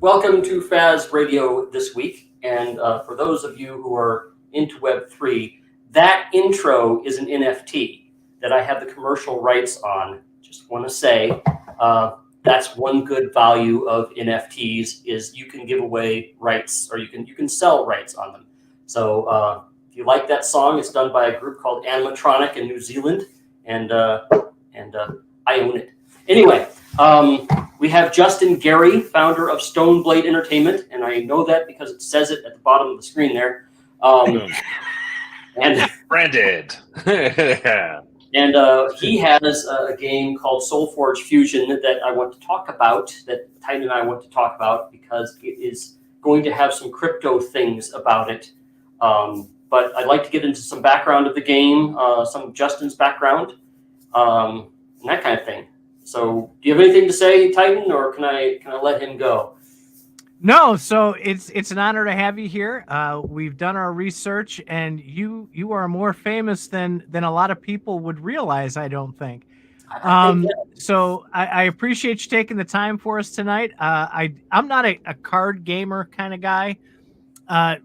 Welcome to Faz Radio this week. And for those of you who are into Web3, that intro is an NFT that I have the commercial rights on. Just want to say that's one good value of NFTs is you can give away rights, or you can sell rights on them. So if you like that song, it's done by a group called Animatronic in New Zealand, and I own it. Anyway, we have Justin Gary, founder of Stoneblade Entertainment, and I know that because it says it at the bottom of the screen there. And branded. And he has a game called SolForge Fusion that I want to talk about, that Titan and I want to talk about, because it is going to have some crypto things about it. But I'd like to get into some background of the game, some of Justin's background, and that kind of thing. So do you have anything to say, Titan, or can I let him go? No, so it's an honor to have you here. We've done our research, and you are more famous than a lot of people would realize, I don't think. So I appreciate you taking the time for us tonight. I'm not a card gamer kind of guy.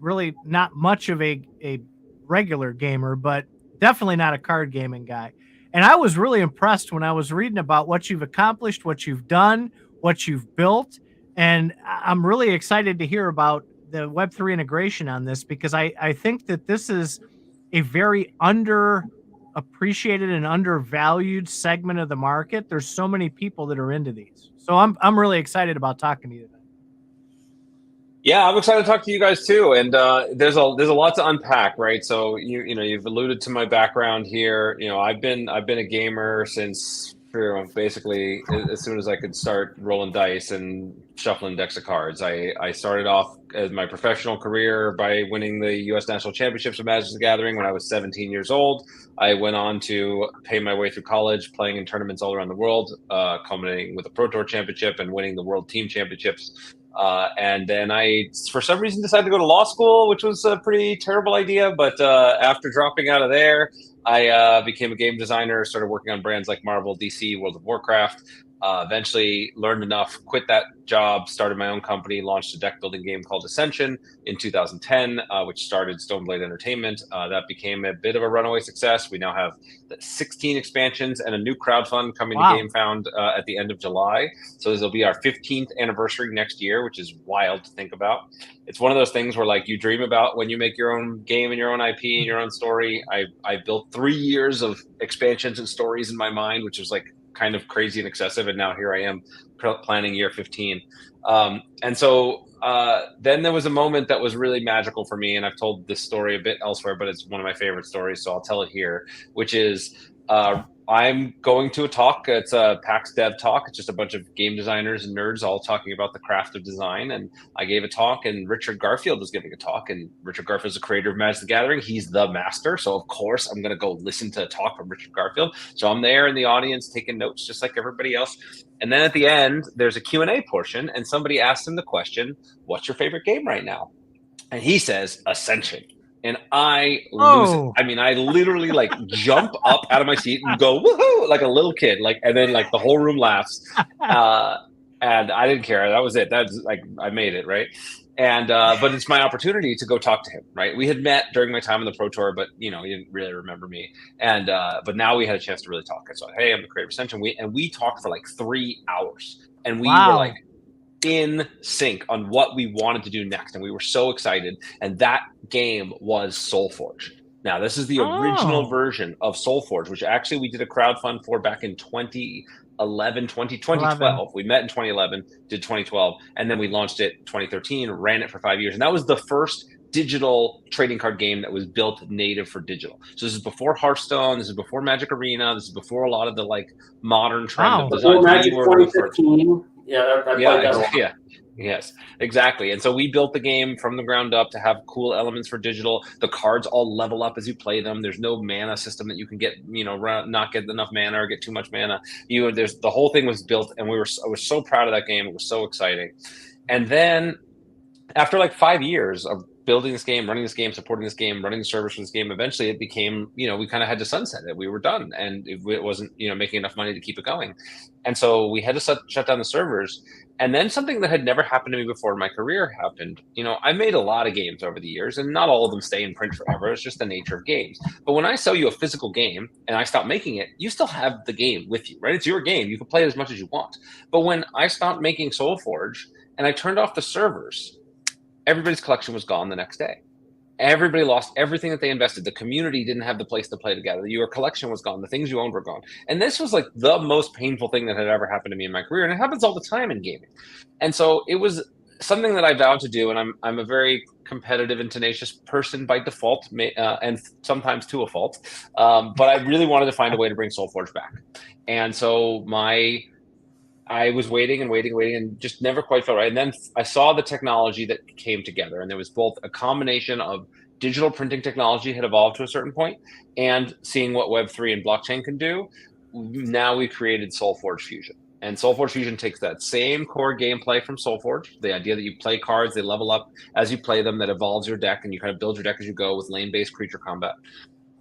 Really not much of a regular gamer, but definitely not a card gaming guy. And I was really impressed when I was reading about what you've accomplished, what you've done, what you've built. And I'm really excited to hear about the Web3 integration on this, because I think that this is a very underappreciated and undervalued segment of the market. There's so many people that are into these. So I'm really excited about talking to you today. Yeah, I'm excited to talk to you guys too. And there's a lot to unpack, right? So you've alluded to my background here. I've been a gamer since basically as soon as I could start rolling dice and shuffling decks of cards. I started off as my professional career by winning the U.S. National Championships of Magic the Gathering when I was 17 years old. I went on to pay my way through college, playing in tournaments all around the world, culminating with a Pro Tour Championship and winning the World Team Championships. And then I, for some reason, decided to go to law school, which was a pretty terrible idea. But after dropping out of there, I became a game designer, started working on brands like Marvel, DC, World of Warcraft. Eventually learned enough, quit that job, started my own company, launched a deck building game called Ascension in 2010, which started Stoneblade Entertainment. That became a bit of a runaway success. We now have 16 expansions and a new crowdfund coming to GameFound at the end of July. So this will be our 15th anniversary next year, which is wild to think about. It's one of those things where like you dream about when you make your own game and your own IP and your own story. I built 3 years of expansions and stories in my mind, which was like kind of crazy and excessive, and now here I am planning year 15. And so then there was a moment that was really magical for me, and I've told this story a bit elsewhere, but it's one of my favorite stories, so I'll tell it here, which is I'm going to a talk. It's a PAX Dev talk. It's just a bunch of game designers and nerds all talking about the craft of design. And I gave a talk, and Richard Garfield was giving a talk. And Richard Garfield is the creator of Magic the Gathering. He's the master. So, of course, I'm going to go listen to a talk from Richard Garfield. So I'm there in the audience taking notes just like everybody else. And then at the end, there's a Q&A portion. And somebody asked him the question, what's your favorite game right now? And he says, Ascension. And I lose it. I mean, I literally like jump up out of my seat and go, woohoo, like a little kid. And then like the whole room laughs. And I didn't care. That was it. That's like, I made it, right? And, but it's my opportunity to go talk to him, right? We had met during my time on the Pro Tour, but he didn't really remember me. And, but now we had a chance to really talk. I said, hey, I'm the creator of Ascension. We talked for like 3 hours, and we were like, in sync on what we wanted to do next, and we were so excited. And that game was SolForge. Now, this is the original version of SolForge, which actually we did a crowdfund for back in 2012. We met in 2011, did 2012, and then we launched it 2013, ran it for 5 years. And that was the first digital trading card game that was built native for digital. So this is before Hearthstone, this is before Magic Arena, this is before a lot of the like modern trend of design. Magic 2015. Yes, exactly. And so we built the game from the ground up to have cool elements for digital. The cards all level up as you play them. There's no mana system that you can get, not get enough mana or get too much mana. The whole thing was built, and I was so proud of that game. It was so exciting. And then after like 5 years of building this game, running this game, supporting this game, running the servers for this game, eventually it became, we kind of had to sunset it. We were done, and it wasn't, making enough money to keep it going. And so we had to shut down the servers. And then something that had never happened to me before in my career happened. I made a lot of games over the years, and not all of them stay in print forever. It's just the nature of games. But when I sell you a physical game and I stop making it, you still have the game with you, right? It's your game. You can play it as much as you want. But when I stopped making SolForge and I turned off the servers, everybody's collection was gone the next day. Everybody lost everything that they invested. The community didn't have the place to play together. Your collection was gone. The things you owned were gone. And this was like the most painful thing that had ever happened to me in my career. And it happens all the time in gaming. And so it was something that I vowed to do. And I'm a very competitive and tenacious person by default, and sometimes to a fault. But I really wanted to find a way to bring SolForge back. And so I was waiting and just never quite felt right. And then I saw the technology that came together, and there was both a combination of digital printing technology had evolved to a certain point and seeing what Web3 and blockchain can do. Now we created SolForge Fusion. And SolForge Fusion takes that same core gameplay from SolForge, the idea that you play cards, they level up as you play them, that evolves your deck, and you kind of build your deck as you go with lane-based creature combat.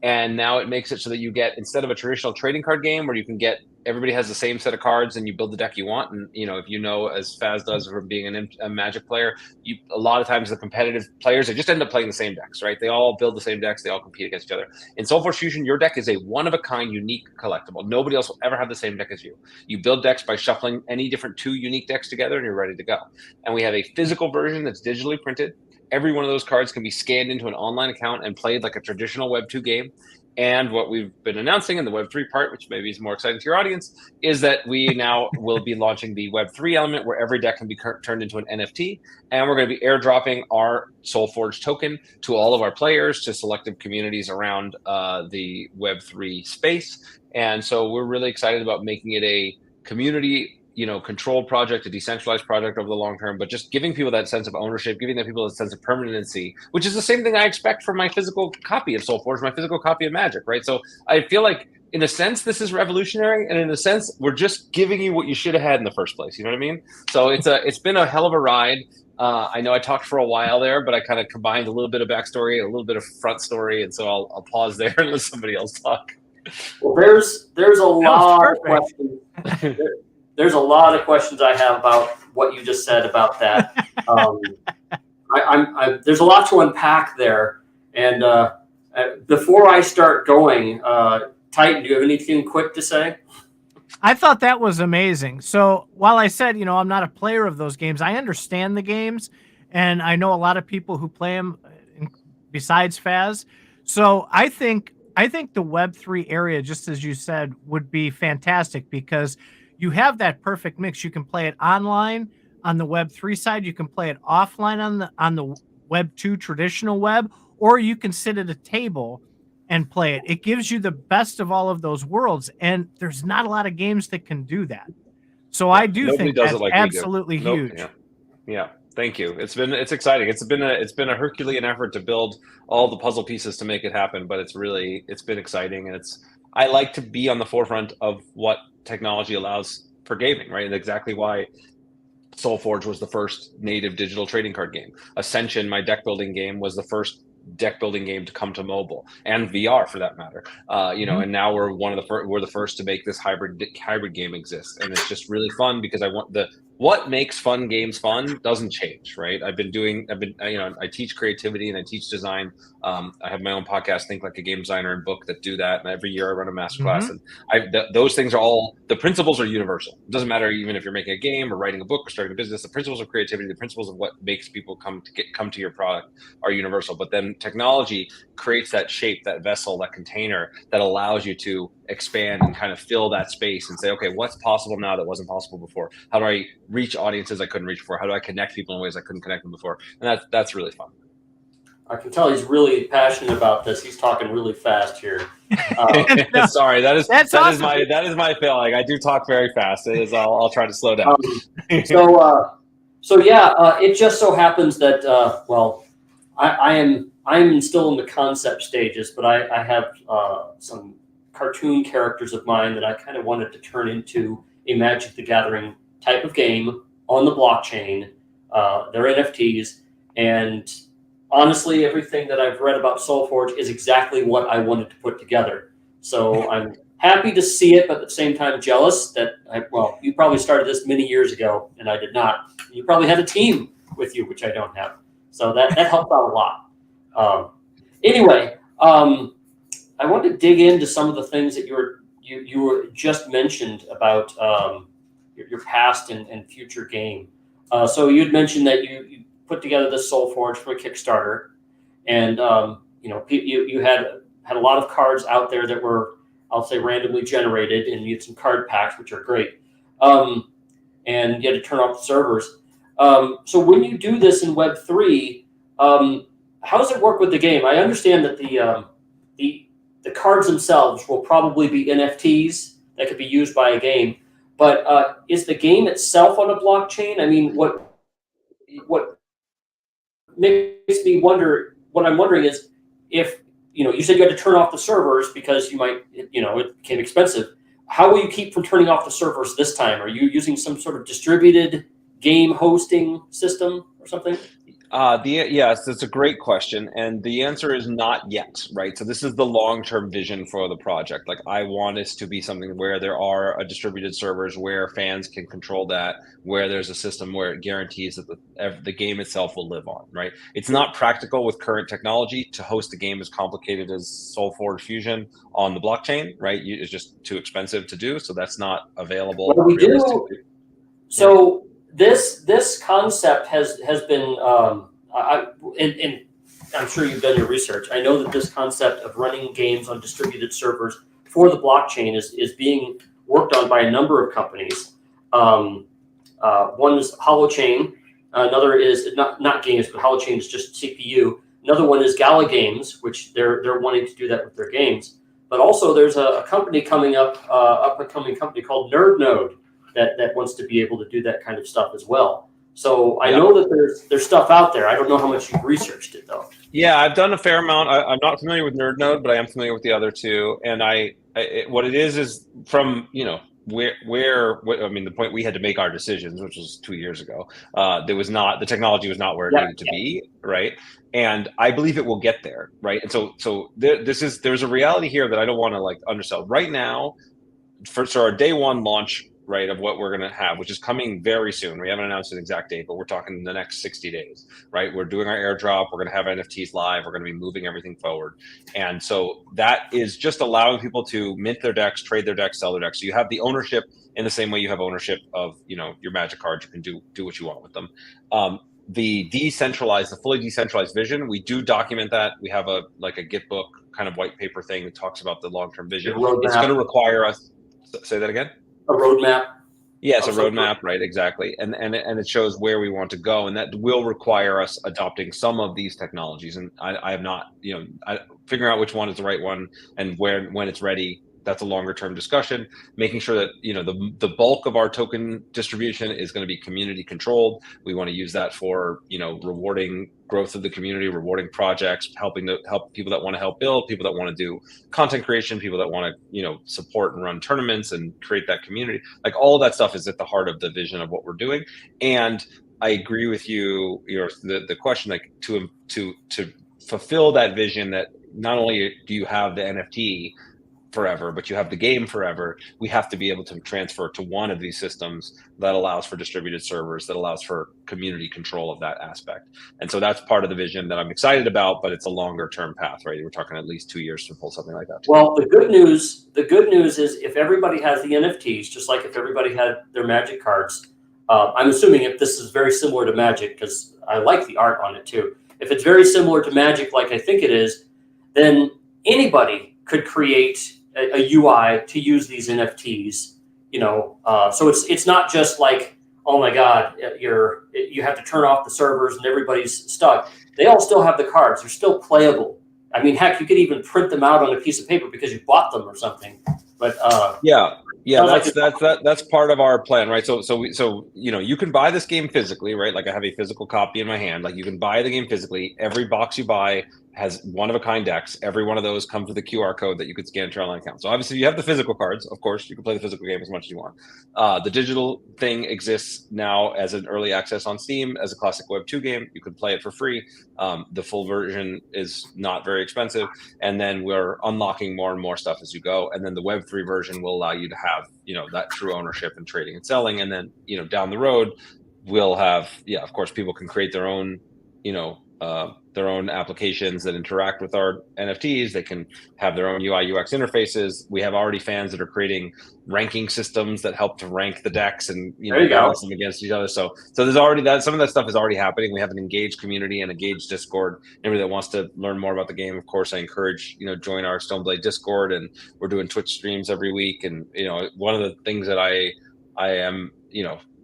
And now it makes it so that you get, instead of a traditional trading card game where you can get, everybody has the same set of cards and you build the deck you want. And, if as Faz does from being a Magic player, a lot of times the competitive players, they just end up playing the same decks, right? They all build the same decks. They all compete against each other. In SolForge Fusion, your deck is a one-of-a-kind, unique collectible. Nobody else will ever have the same deck as you. You build decks by shuffling any different 2 unique decks together, and you're ready to go. And we have a physical version that's digitally printed. Every one of those cards can be scanned into an online account and played like a traditional Web 2 game. And what we've been announcing in the Web 3 part, which maybe is more exciting to your audience, is that we now will be launching the Web 3 element where every deck can be turned into an NFT. And we're going to be airdropping our SolForge token to all of our players, to selective communities around the Web 3 space. And so we're really excited about making it a community controlled project, a decentralized project over the long term, but just giving people that sense of ownership, giving the people a sense of permanency, which is the same thing I expect from my physical copy of SolForge, my physical copy of Magic, right? So I feel like, in a sense, this is revolutionary, and in a sense, we're just giving you what you should have had in the first place. You know what I mean? So it's been a hell of a ride. I know I talked for a while there, but I kind of combined a little bit of backstory, a little bit of front story, and so I'll pause there and let somebody else talk. Well, there's a lot of questions. There's a lot of questions I have about what you just said about that. There's a lot to unpack there. And before I start going, Titan, do you have anything quick to say? I thought that was amazing. So while I said, I'm not a player of those games, I understand the games, and I know a lot of people who play them besides Faz. So I think the Web3 area, just as you said, would be fantastic because you have that perfect mix. You can play it online on the Web3 side. You can play it offline on the Web2 traditional web, or you can sit at a table and play it. It gives you the best of all of those worlds, and there's not a lot of games that can do that. So I do think that's absolutely huge. Yeah. Thank you. It's exciting. It's been a Herculean effort to build all the puzzle pieces to make it happen, but it's been exciting, and I like to be on the forefront of what technology allows for gaming, right? And exactly why SolForge was the first native digital trading card game. Ascension, my deck building game, was the first deck building game to come to mobile and VR for that matter. And now we're we're the first to make this hybrid game exist, and it's just really fun because what makes fun games fun doesn't change, right? I teach creativity and I teach design. I have my own podcast, Think Like a Game Designer, and book that do that. And every year I run a masterclass, and those things are all, the principles are universal. It doesn't matter even if you're making a game or writing a book or starting a business. The principles of creativity, the principles of what makes people come to your product are universal. But then technology creates that shape, that vessel, that container that allows you to expand and kind of fill that space and say, okay, what's possible now that wasn't possible before? How do I reach audiences I couldn't reach before? How do I connect people in ways I couldn't connect them before? And that's really fun. I can tell he's really passionate about this. He's talking really fast here. Sorry, that is awesome. my failing. I do talk very fast. It is. I'll try to slow down. So it just so happens that I'm still in the concept stages, but I have some cartoon characters of mine that I kind of wanted to turn into a Magic the Gathering type of game on the blockchain. They're NFTs, and honestly, everything that I've read about SolForge is exactly what I wanted to put together. So I'm happy to see it, but at the same time jealous that, you probably started this many years ago, and I did not. You probably had a team with you, which I don't have. So that helped out a lot. Anyway, I want to dig into some of the things that you were just mentioned about your past and future game. So you'd mentioned that you put together this SolForge for a Kickstarter, and you had a lot of cards out there that were, I'll say, randomly generated, and you had some card packs, which are great. And you had to turn off the servers. So when you do this in Web3, how does it work with the game? I understand that the cards themselves will probably be NFTs that could be used by a game, but is the game itself on a blockchain? I mean, what makes me wonder, what I'm wondering is, if you said you had to turn off the servers because it became expensive. How will you keep from turning off the servers this time? Are you using some sort of distributed game hosting system or something? Yes, that's a great question. And the answer is not yet, right? So this is the long-term vision for the project. Like, I want this to be something where there are distributed servers where fans can control that, where there's a system where it guarantees that the game itself will live on, right? It's not practical with current technology to host a game as complicated as SolForge Fusion on the blockchain, right? It's just too expensive to do. So that's not available realistically. So this concept has been, and I'm sure you've done your research. I know that this concept of running games on distributed servers for the blockchain is being worked on by a number of companies. One is Holochain. Another is not games, but Holochain is just CPU. Another one is Gala Games, which they're wanting to do that with their games. But also there's a company coming up, up-and-coming company called NerdNode, that wants to be able to do that kind of stuff as well. So I know that there's stuff out there. I don't know how much you've researched it though. Yeah, I've done a fair amount. I'm not familiar with NerdNode, but I am familiar with the other two. And what it is from the point we had to make our decisions, which was 2 years ago. The technology was not where it needed to be, right? And I believe it will get there, right? And so there's a reality here that I don't want to undersell. Right now, for our day one launch, right, of what we're going to have, which is coming very soon. We haven't announced an exact date, but we're talking the next 60 days, right? We're doing our airdrop. We're going to have NFTs live. We're going to be moving everything forward. And so that is just allowing people to mint their decks, trade their decks, sell their decks. So you have the ownership in the same way you have ownership of, your Magic cards. You can do what you want with them. The fully decentralized vision, we do document that. We have a Git book kind of white paper thing that talks about the long-term vision. It's going to require us, say that again? A roadmap. Yes, a roadmap, right? Exactly, and it shows where we want to go, and that will require us adopting some of these technologies. And I have not, figuring out which one is the right one and when it's ready. That's a longer term discussion. Making sure that the bulk of our token distribution is going to be community controlled. We want to use that for rewarding growth of the community, rewarding projects, help people that want to help build, people that want to do content creation, people that want to support and run tournaments and create that community. Like, all of that stuff is at the heart of the vision of what we're doing. And I agree with you. The question, to fulfill that vision, that not only do you have the NFT forever, but you have the game forever, we have to be able to transfer to one of these systems that allows for distributed servers, that allows for community control of that aspect. And so that's part of the vision that I'm excited about, but it's a longer term path, right? We're talking at least 2 years to pull something like that. Well, the good news is, if everybody has the NFTs, just like if everybody had their Magic cards, I'm assuming if this is very similar to Magic, because I like the art on it too. If it's very similar to Magic, like I think it is, then anybody could create a UI to use these NFTs, so it's not just like, oh my God, you have to turn off the servers and everybody's stuck. They all still have the cards. They're still playable. I mean, heck, you could even print them out on a piece of paper because you bought them or something. But that's part of our plan, right? So you can buy this game physically, right? Like, I have a physical copy in my hand. Like, you can buy the game physically. Every box you buy has one-of-a-kind decks. Every one of those comes with a QR code that you could scan to your online account. So obviously you have the physical cards. Of course, you can play the physical game as much as you want. The digital thing exists now as an early access on Steam as a classic Web 2 game. You can play it for free. The full version is not very expensive. And then we're unlocking more and more stuff as you go. And then the Web 3 version will allow you to have, that true ownership and trading and selling. And then, down the road, we'll have, of course, people can create their own, their own applications that interact with our NFTs. They can have their own UI UX interfaces. We have already fans that are creating ranking systems that help to rank the decks and balance them against each other. So there's already that. Some of that stuff is already happening. We have an engaged community and engaged Discord. Anybody that wants to learn more about the game, of course, I encourage join our Stoneblade Discord, and we're doing Twitch streams every week. And one of the things that I am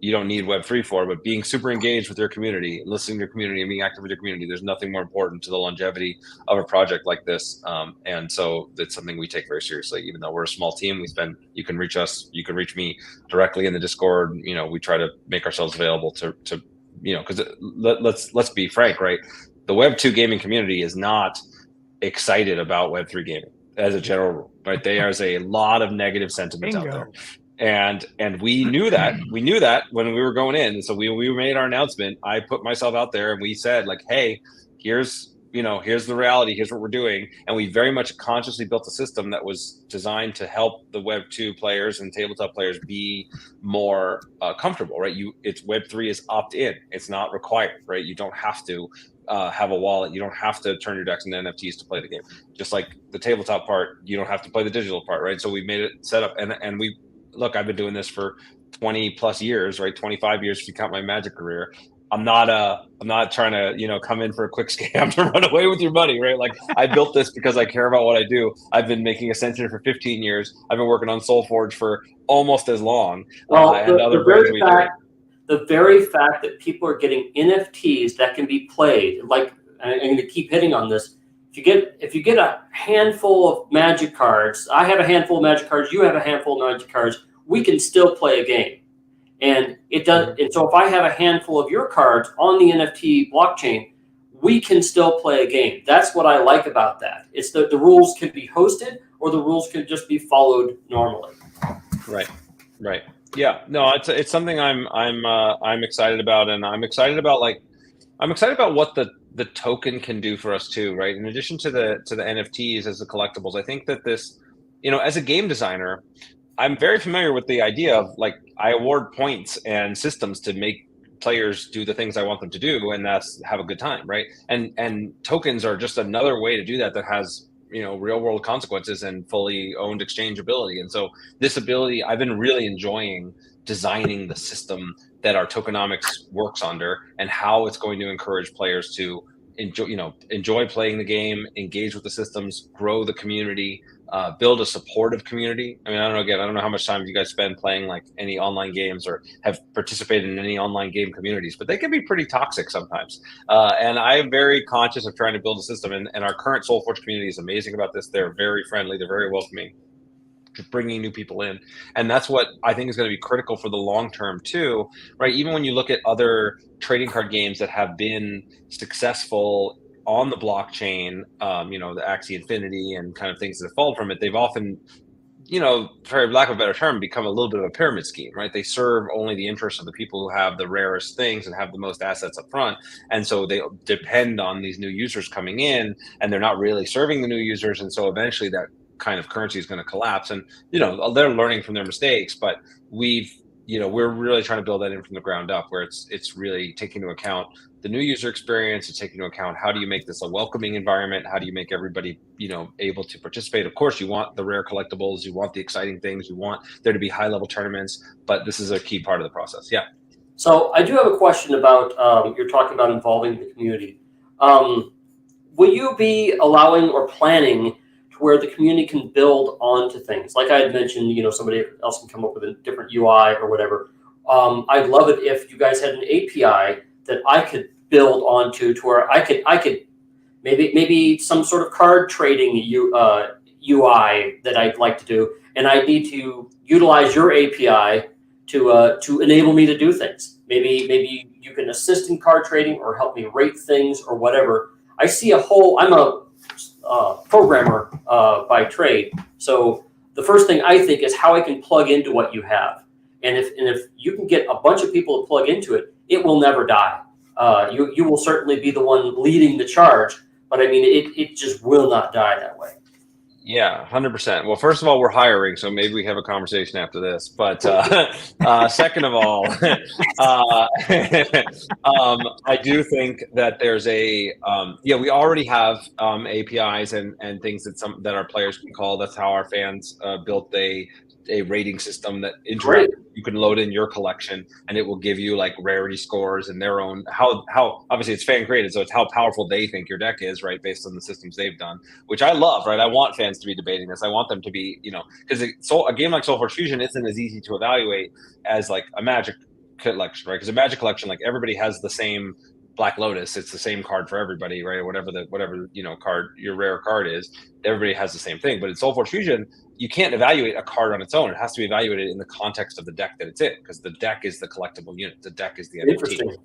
you don't need Web3 for, but being super engaged with your community, listening to your community and being active with your community, there's nothing more important to the longevity of a project like this. And so that's something we take very seriously. Even though we're a small team, you can reach us, you can reach me directly in the Discord. We try to make ourselves available to because let's be frank, right? The Web 2 gaming community is not excited about Web 3 gaming as a general rule, right? There's a lot of negative sentiment out there. And we knew that when we were going in. And so we made our announcement. I put myself out there and we said, like, hey, here's the reality. Here's what we're doing. And we very much consciously built a system that was designed to help the Web 2 players and tabletop players be more comfortable, right? It's Web 3 is opt-in. It's not required, right? You don't have to have a wallet. You don't have to turn your decks into NFTs to play the game. Just like the tabletop part, you don't have to play the digital part, right? So we made it set up, and we look, I've been doing this for 20 plus years, right? 25 years if you count my Magic career. I'm not trying to, come in for a quick scam to run away with your money, right? Like, I built this because I care about what I do. I've been making Ascension for 15 years. I've been working on SolForge for almost as long. Well, the very fact that people are getting NFTs that can be played, like, I'm going to keep hitting on this. If you get a handful of Magic cards, I have a handful of Magic cards, you have a handful of Magic cards, we can still play a game. And it does. And so if I have a handful of your cards on the NFT blockchain, we can still play a game. That's what I like about that. It's the rules can be hosted, or the rules can just be followed normally. Right. Yeah. No, it's something I'm excited about, and I'm excited about what the token can do for us too, right? In addition to the NFTs as the collectibles, I think that this, as a game designer, I'm very familiar with the idea of, like, I award points and systems to make players do the things I want them to do, and that's have a good time, right? And tokens are just another way to do that has real world consequences and fully owned exchangeability. And so this ability, I've been really enjoying designing the system that our tokenomics works under, and how it's going to encourage players to enjoy playing the game, engage with the systems, grow the community, build a supportive community. I mean, I don't know how much time you guys spend playing like any online games or have participated in any online game communities, but they can be pretty toxic sometimes. And I'm very conscious of trying to build a system, and our current SolForge community is amazing about this. They're very friendly. They're very welcoming, bringing new people in. And that's what I think is going to be critical for the long term too, right? Even when you look at other trading card games that have been successful on the blockchain, the Axie Infinity and kind of things that have followed from it, they've often, for lack of a better term, become a little bit of a pyramid scheme, right? They serve only the interests of the people who have the rarest things and have the most assets up front. And so they depend on these new users coming in, and they're not really serving the new users. And so eventually that kind of currency is going to collapse, and they're learning from their mistakes, but we're really trying to build that in from the ground up, where it's really taking into account the new user experience, and taking into account how do you make this a welcoming environment, how do you make everybody able to participate. Of course, you want the rare collectibles, you want the exciting things, you want there to be high level tournaments, but this is a key part of the process. Yeah. So I do have a question about you're talking about involving the community. Will you be allowing or planning where the community can build onto things? Like I had mentioned, somebody else can come up with a different UI or whatever. I'd love it if you guys had an API that I could build onto, to where I could maybe some sort of card trading UI that I'd like to do, and I need to utilize your API to enable me to do things. Maybe you can assist in card trading or help me rate things or whatever. I see I'm a programmer by trade. So the first thing I think is how I can plug into what you have. And if you can get a bunch of people to plug into it, it will never die. You will certainly be the one leading the charge, but I mean, it just will not die that way. Yeah, 100%. Well, first of all, we're hiring, so maybe we have a conversation after this. But second of all, I do think that there's we already have APIs and things that our players can call. That's how our fans built a rating system that you can load in your collection, and it will give you like rarity scores and their own how obviously it's fan created, so it's how powerful they think your deck is, right, based on the systems they've done, which I love, right? I want fans to be debating this. I want them to be, because a game like SolForge Fusion isn't as easy to evaluate as like a Magic collection, right? Because a Magic collection, like everybody has the same Black Lotus, it's the same card for everybody, right? Whatever card your rare card is, everybody has the same thing. But in SolForge Fusion, you can't evaluate a card on its own. It has to be evaluated in the context of the deck that it's in, because the deck is the collectible unit. The deck is the NFT.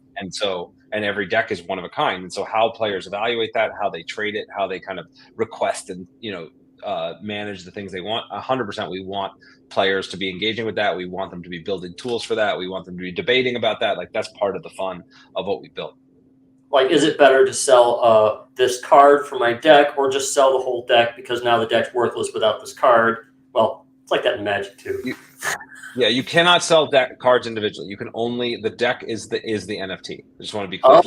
And every deck is one of a kind. And so how players evaluate that, how they trade it, how they kind of request and manage the things they want. 100%, we want players to be engaging with that. We want them to be building tools for that. We want them to be debating about that. Like, that's part of the fun of what we built. Like, is it better to sell this card for my deck, or just sell the whole deck because now the deck's worthless without this card? Well, it's like that in Magic too. You cannot sell cards individually. You can only, the deck is the NFT. I just want to be clear.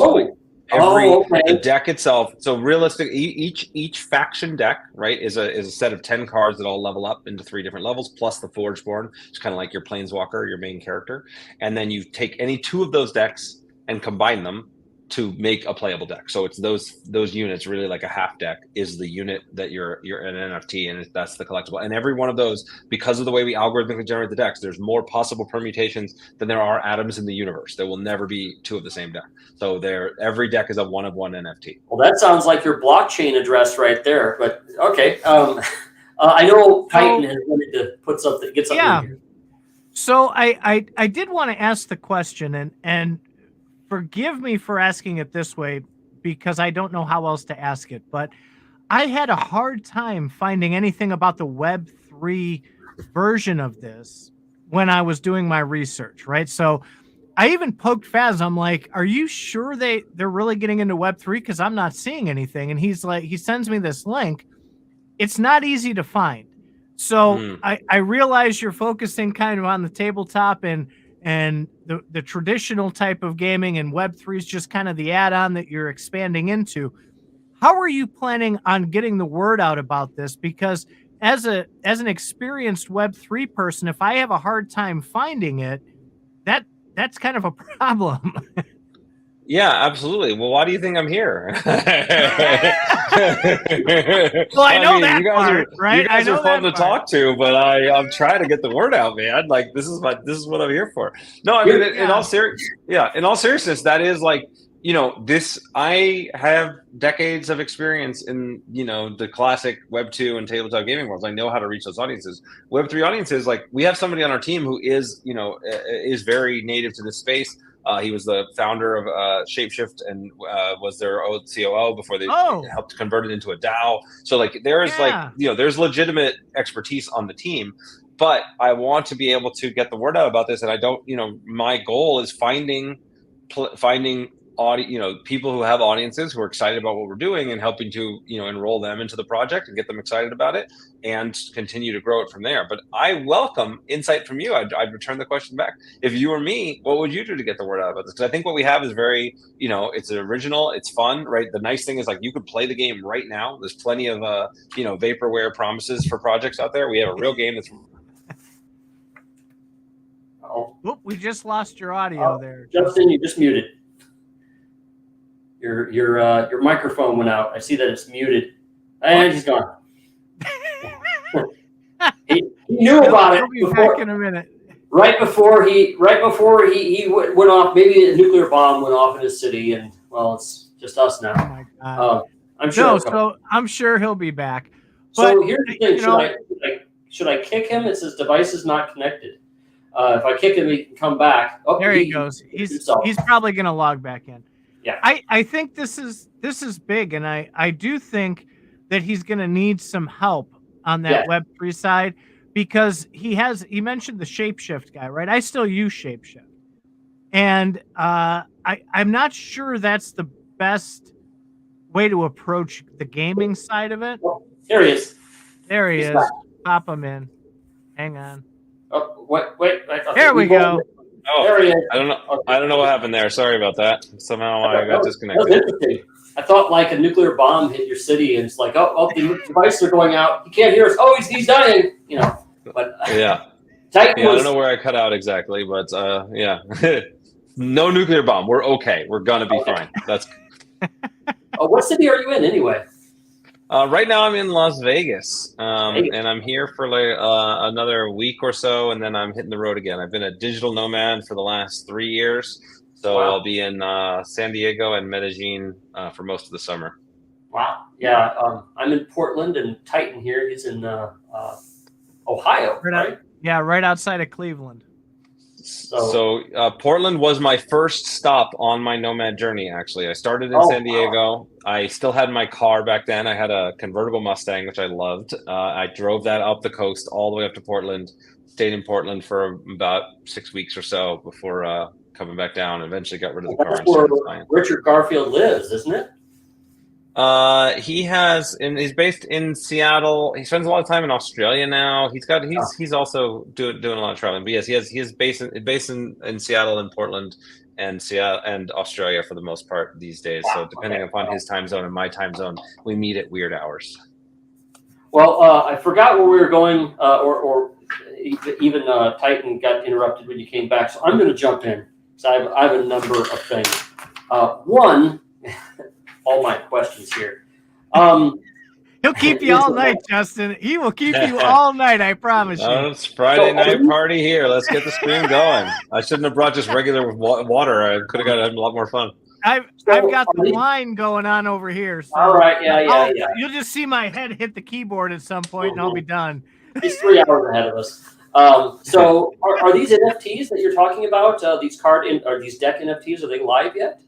The deck itself. So realistic, each faction deck, right, is a set of 10 cards that all level up into 3 different levels, plus the Forgeborn. It's kind of like your Planeswalker, your main character, and then you take any 2 of those decks and combine them to make a playable deck. So it's those units, really like a half deck is the unit that you're an NFT, and that's the collectible. And every one of those, because of the way we algorithmically generate the decks, there's more possible permutations than there are atoms in the universe. There will never be 2 of the same deck. So every deck is a 1 of 1 NFT. Well, that sounds like your blockchain address right there. But okay, I know Titan has wanted to put something, get something in here. So I did want to ask the question, and forgive me for asking it this way, because I don't know how else to ask it, but I had a hard time finding anything about the Web3 version of this when I was doing my research, right? So I even poked Faz. I'm like, are you sure they're really getting into Web3? Because I'm not seeing anything. And he's like, he sends me this link. It's not easy to find. So I realize you're focusing kind of on the tabletop and the traditional type of gaming, and Web3 is just kind of the add-on that you're expanding into. How are you planning on getting the word out about this? Because as an experienced Web3 person, if I have a hard time finding it, that's kind of a problem. Yeah, absolutely. Well, why do you think I'm here? Well, I know that part, right? You guys are fun to talk to, but I'm trying to get the word out, man. Like, this is what I'm here for. No, I mean, in all seriousness, that is like, I have decades of experience in, the classic Web 2 and tabletop gaming worlds. I know how to reach those audiences. Web 3 audiences, like, we have somebody on our team who is, is very native to this space. He was the founder of Shapeshift and was their COO before they helped convert it into a DAO. So like there's there's legitimate expertise on the team, but I want to be able to get the word out about this. And I don't, my goal is finding people who have audiences who are excited about what we're doing and helping to, enroll them into the project and get them excited about it and continue to grow it from there. But I welcome insight from you. I'd return the question back. If you were me, what would you do to get the word out about this? Because I think what we have is very, it's original, it's fun, right? The nice thing is like you could play the game right now. There's plenty of, vaporware promises for projects out there. We have a real game that's... Whoop, we just lost your audio there. Justin, you just muted. Your microphone went out. I see that it's muted. And he's gone. he knew about it before. Back in a minute. Right before he went off. Maybe a nuclear bomb went off in his city, and well, it's just us now. Oh my God. I'm sure. So I'm sure he'll be back. So here's the thing: should I kick him? It says device is not connected. If I kick him, he can come back. Oh, there he goes. He's probably going to log back in. Yeah, I think this is big, and I do think that he's going to need some help on that Web3 side, because he mentioned the Shapeshift guy, right? I still use Shapeshift, and I'm not sure that's the best way to approach the gaming side of it. Well, there he is. There he He's is. back. Pop him in. Hang on. Oh, wait. There we go. Oh, there he is. I don't know. Okay. I don't know what happened there. Sorry about that. Somehow I got disconnected. That was interesting. I thought like a nuclear bomb hit your city, and it's like, oh, the devices are going out. He can't hear us. Oh, he's dying. You know. But yeah. Titan I don't know where I cut out exactly, but yeah. No nuclear bomb. We're okay. We're gonna be fine. That's. What city are you in anyway? Right now I'm in Las Vegas, and I'm here for like another week or so, and then I'm hitting the road again. I've been a digital nomad for the last 3 years, so I'll be in San Diego and Medellin for most of the summer. Wow. Yeah, I'm in Portland, and Titan here. He's in Ohio, right? Right outside of Cleveland. So Portland was my first stop on my nomad journey, actually. I started in San Diego. Wow. I still had my car back then. I had a convertible Mustang, which I loved. I drove that up the coast all the way up to Portland, stayed in Portland for about 6 weeks or so before coming back down, and eventually got rid of the car. That's where Richard Garfield lives, isn't it? He's based in Seattle. He spends a lot of time in Australia now. He's also doing a lot of traveling. But yes, he is based in Seattle and Portland and Australia for the most part these days. So depending upon his time zone and my time zone, we meet at weird hours. Well, I forgot where we were going, or even Titan got interrupted when you came back. So I'm going to jump in because I have a number of things. One. All my questions here. He'll keep you all night, Justin. He will keep you all night, I promise you. It's Friday night party here. Let's get the stream going. I shouldn't have brought just regular water. I could have got a lot more fun. I've got the wine going on over here. So all right, yeah. You'll just see my head hit the keyboard at some point, and I'll be done. He's 3 hours ahead of us. So are these NFTs that you're talking about? These these deck NFTs, are they live yet?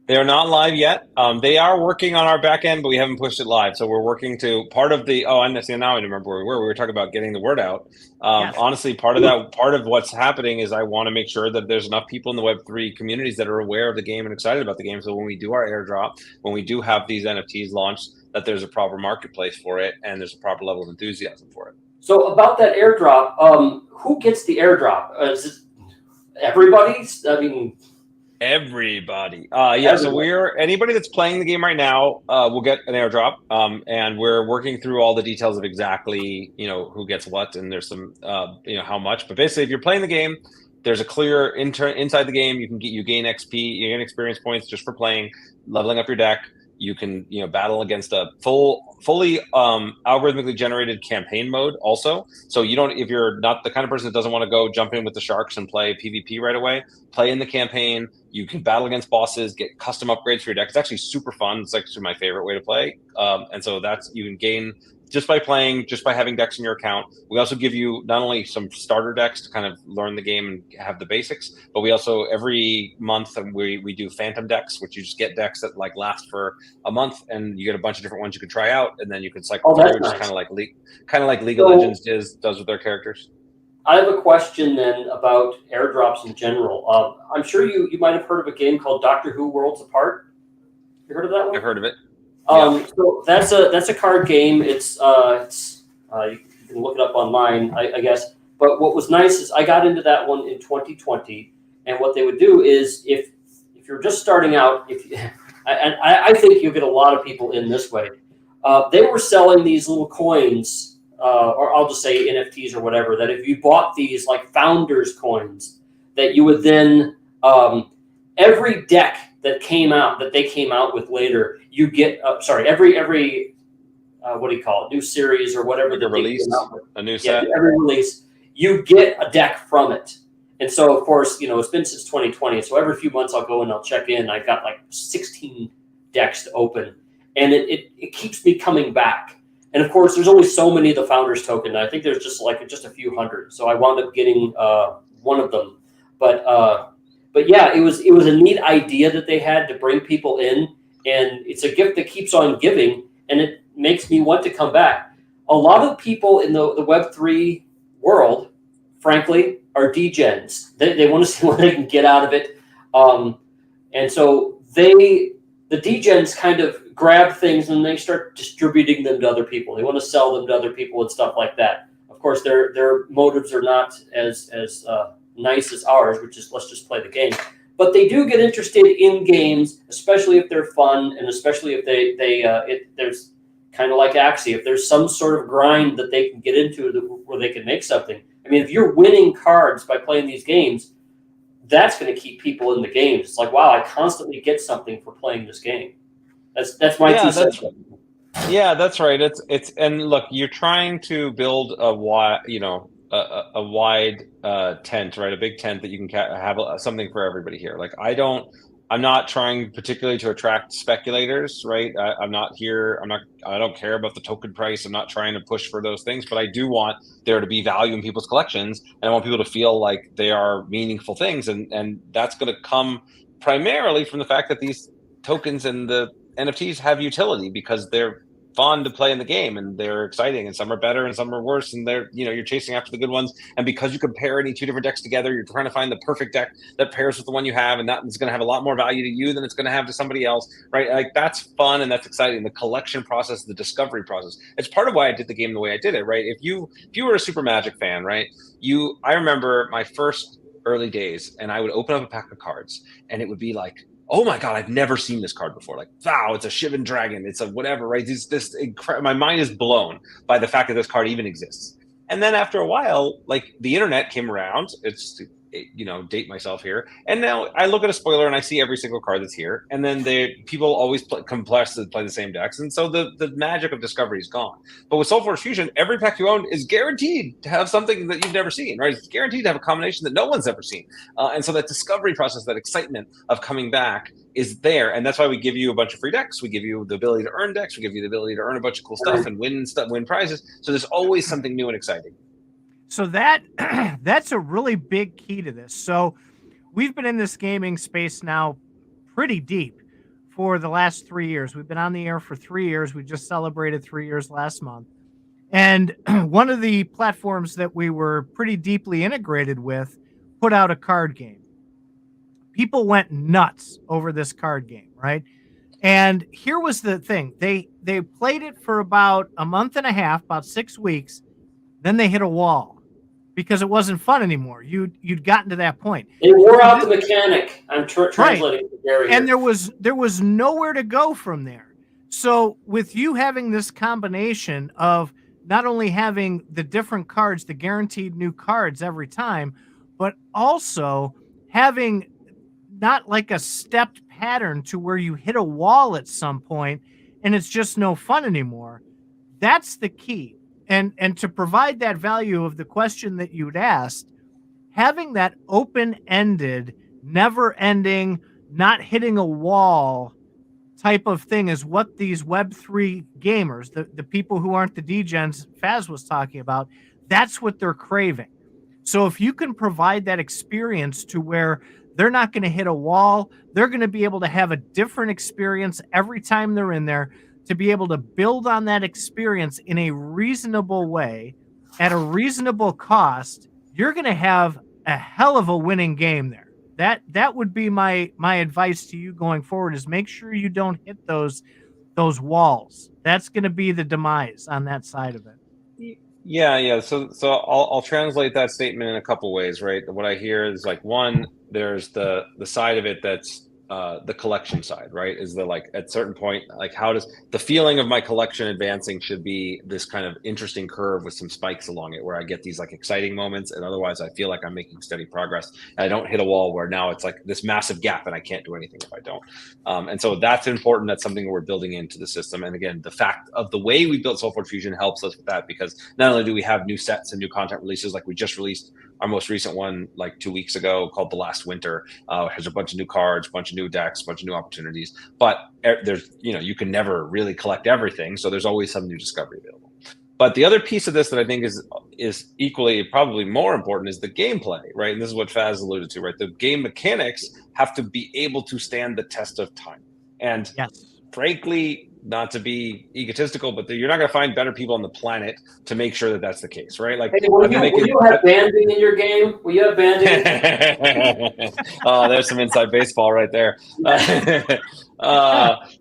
They are not live yet. They are working on our back end, but we haven't pushed it live. So we're working to part of the. Oh, I see. Now I remember where we were. We were talking about getting the word out. Yes. Honestly, part of what's happening is I want to make sure that there's enough people in the Web3 communities that are aware of the game and excited about the game. So when we do our airdrop, when we do have these NFTs launched, that there's a proper marketplace for it and there's a proper level of enthusiasm for it. So about that airdrop, who gets the airdrop? Is it everybody? I mean. Everybody. So anybody that's playing the game right now will get an airdrop. And we're working through all the details of exactly, who gets what, and there's some, how much. But basically, if you're playing the game, there's a clear inside the game. You gain XP, you gain experience points just for playing, leveling up your deck. You can, battle against a fully algorithmically generated campaign mode also. So if you're not the kind of person that doesn't want to go jump in with the sharks and play PvP right away, play in the campaign. You can battle against bosses, get custom upgrades for your deck. It's actually super fun. It's actually my favorite way to play. And so you can gain just by having decks in your account. We also give you not only some starter decks to kind of learn the game and have the basics, but we also every month we do phantom decks, which you just get decks that last for a month, and you get a bunch of different ones you can try out, and then you can cycle through, just kind of like League of Legends does with their characters. I have a question then about airdrops in general. I'm sure you might have heard of a game called Doctor Who Worlds Apart. You heard of that one? I've heard of it. So that's a card game. It's you can look it up online, I guess. But what was nice is I got into that one in 2020, and what they would do is if you're just starting out, I think you'll get a lot of people in this way. They were selling these little coins. Or I'll just say NFTs or whatever, that if you bought these like founders coins, that you would then every deck that they came out with later, you get every what do you call it, new series or whatever, the release, a new set. Every release, you get a deck from it. And so of course, it's been since 2020. So every few months I'll go and I'll check in. I've got like 16 decks to open, and it keeps me coming back. And of course, there's only so many of the founders token. I think there's just a few hundred. So I wound up getting one of them. But yeah, it was a neat idea that they had to bring people in, and it's a gift that keeps on giving. And makes me want to come back. A lot of people in the Web3 world, frankly, are degens. They want to see what they can get out of it. And so the degens kind of grab things and they start distributing them to other people. They want to sell them to other people and stuff like that. Of course, their motives are not as nice as ours, which is let's just play the game. But they do get interested in games, especially if they're fun, and especially if there's kind of like Axie, if there's some sort of grind that they can get into where they can make something. I mean, if you're winning cards by playing these games, that's going to keep people in the games. It's like, wow, I constantly get something for playing this game. That's my 2 cents. Yeah, that's right. It's and look, you're trying to build a wide tent, right? A big tent that you can have something for everybody here. Like I'm not trying particularly to attract speculators, right? I don't care about the token price. I'm not trying to push for those things, but I do want there to be value in people's collections, and I want people to feel like they are meaningful things, and that's going to come primarily from the fact that these tokens and the NFTs have utility because they're fun to play in the game and they're exciting, and some are better and some are worse, and you're chasing after the good ones, and because you can pair any 2 different decks together, you're trying to find the perfect deck that pairs with the one you have, and that is going to have a lot more value to you than it's going to have to somebody else, right? Like that's fun and that's exciting. The collection process, the discovery process, it's part of why I did the game the way I did it, right? If you were a Super Magic fan, right, I remember my first early days, and I would open up a pack of cards and it would be like, oh my God, I've never seen this card before. Like, wow, it's a Shivan Dragon. It's a whatever, right? My mind is blown by the fact that this card even exists. And then after a while, like the internet came around. It's, date myself here. And now I look at a spoiler and I see every single card that's here. And then people always come to play the same decks. And so the magic of discovery is gone. But with SolForge Fusion, every pack you own is guaranteed to have something that you've never seen, right? It's guaranteed to have a combination that no one's ever seen. And so that discovery process, that excitement of coming back is there. And that's why we give you a bunch of free decks. We give you the ability to earn decks. We give you the ability to earn a bunch of cool stuff and win prizes. So there's always something new and exciting. So that's a really big key to this. So we've been in this gaming space now pretty deep for the last 3 years. We've been on the air for 3 years. We just celebrated 3 years last month. And one of the platforms that we were pretty deeply integrated with put out a card game. People went nuts over this card game, right? And here was the thing. They played it for about a month and a half, about 6 weeks. Then they hit a wall because it wasn't fun anymore. You'd gotten to that point. It wore out the mechanic. I'm translating the Gary here. And there was nowhere to go from there. So with you having this combination of not only having the different cards, the guaranteed new cards every time, but also having not like a stepped pattern to where you hit a wall at some point and it's just no fun anymore. That's the key. And to provide that value of the question that you'd asked, having that open-ended, never-ending, not hitting a wall type of thing is what these Web3 gamers, the people who aren't the degens Faz was talking about, that's what they're craving. So if you can provide that experience to where they're not going to hit a wall, they're going to be able to have a different experience every time they're in there, to be able to build on that experience in a reasonable way at a reasonable cost, you're going to have a hell of a winning game there. That would be my advice to you going forward, is make sure you don't hit those walls. That's going to be the demise on that side of it. Yeah. So I'll translate that statement in a couple ways, right? What I hear is like, one, there's the side of it that's the collection side, right? Is the, like, at a certain point, like, how does the feeling of my collection advancing should be this kind of interesting curve with some spikes along it, where I get these like exciting moments, and otherwise I feel like I'm making steady progress, and I don't hit a wall where now it's like this massive gap and I can't do anything if I don't. And so that's important. That's something we're building into the system. And again, the fact of the way we built SolForge Fusion helps us with that, because not only do we have new sets and new content releases, like we just released our most recent one like 2 weeks ago called The Last Winter, has a bunch of new cards, bunch of new decks, bunch of new opportunities, but there's, you can never really collect everything. So there's always some new discovery available. But the other piece of this that I think is equally, probably more important, is the gameplay, right? And this is what Faz alluded to, right? The game mechanics have to be able to stand the test of time. And yes, frankly, not to be egotistical, but you're not going to find better people on the planet to make sure that that's the case, right? Like, hey, will you have banding in your game? Will you have banding? Oh, there's some inside baseball right there.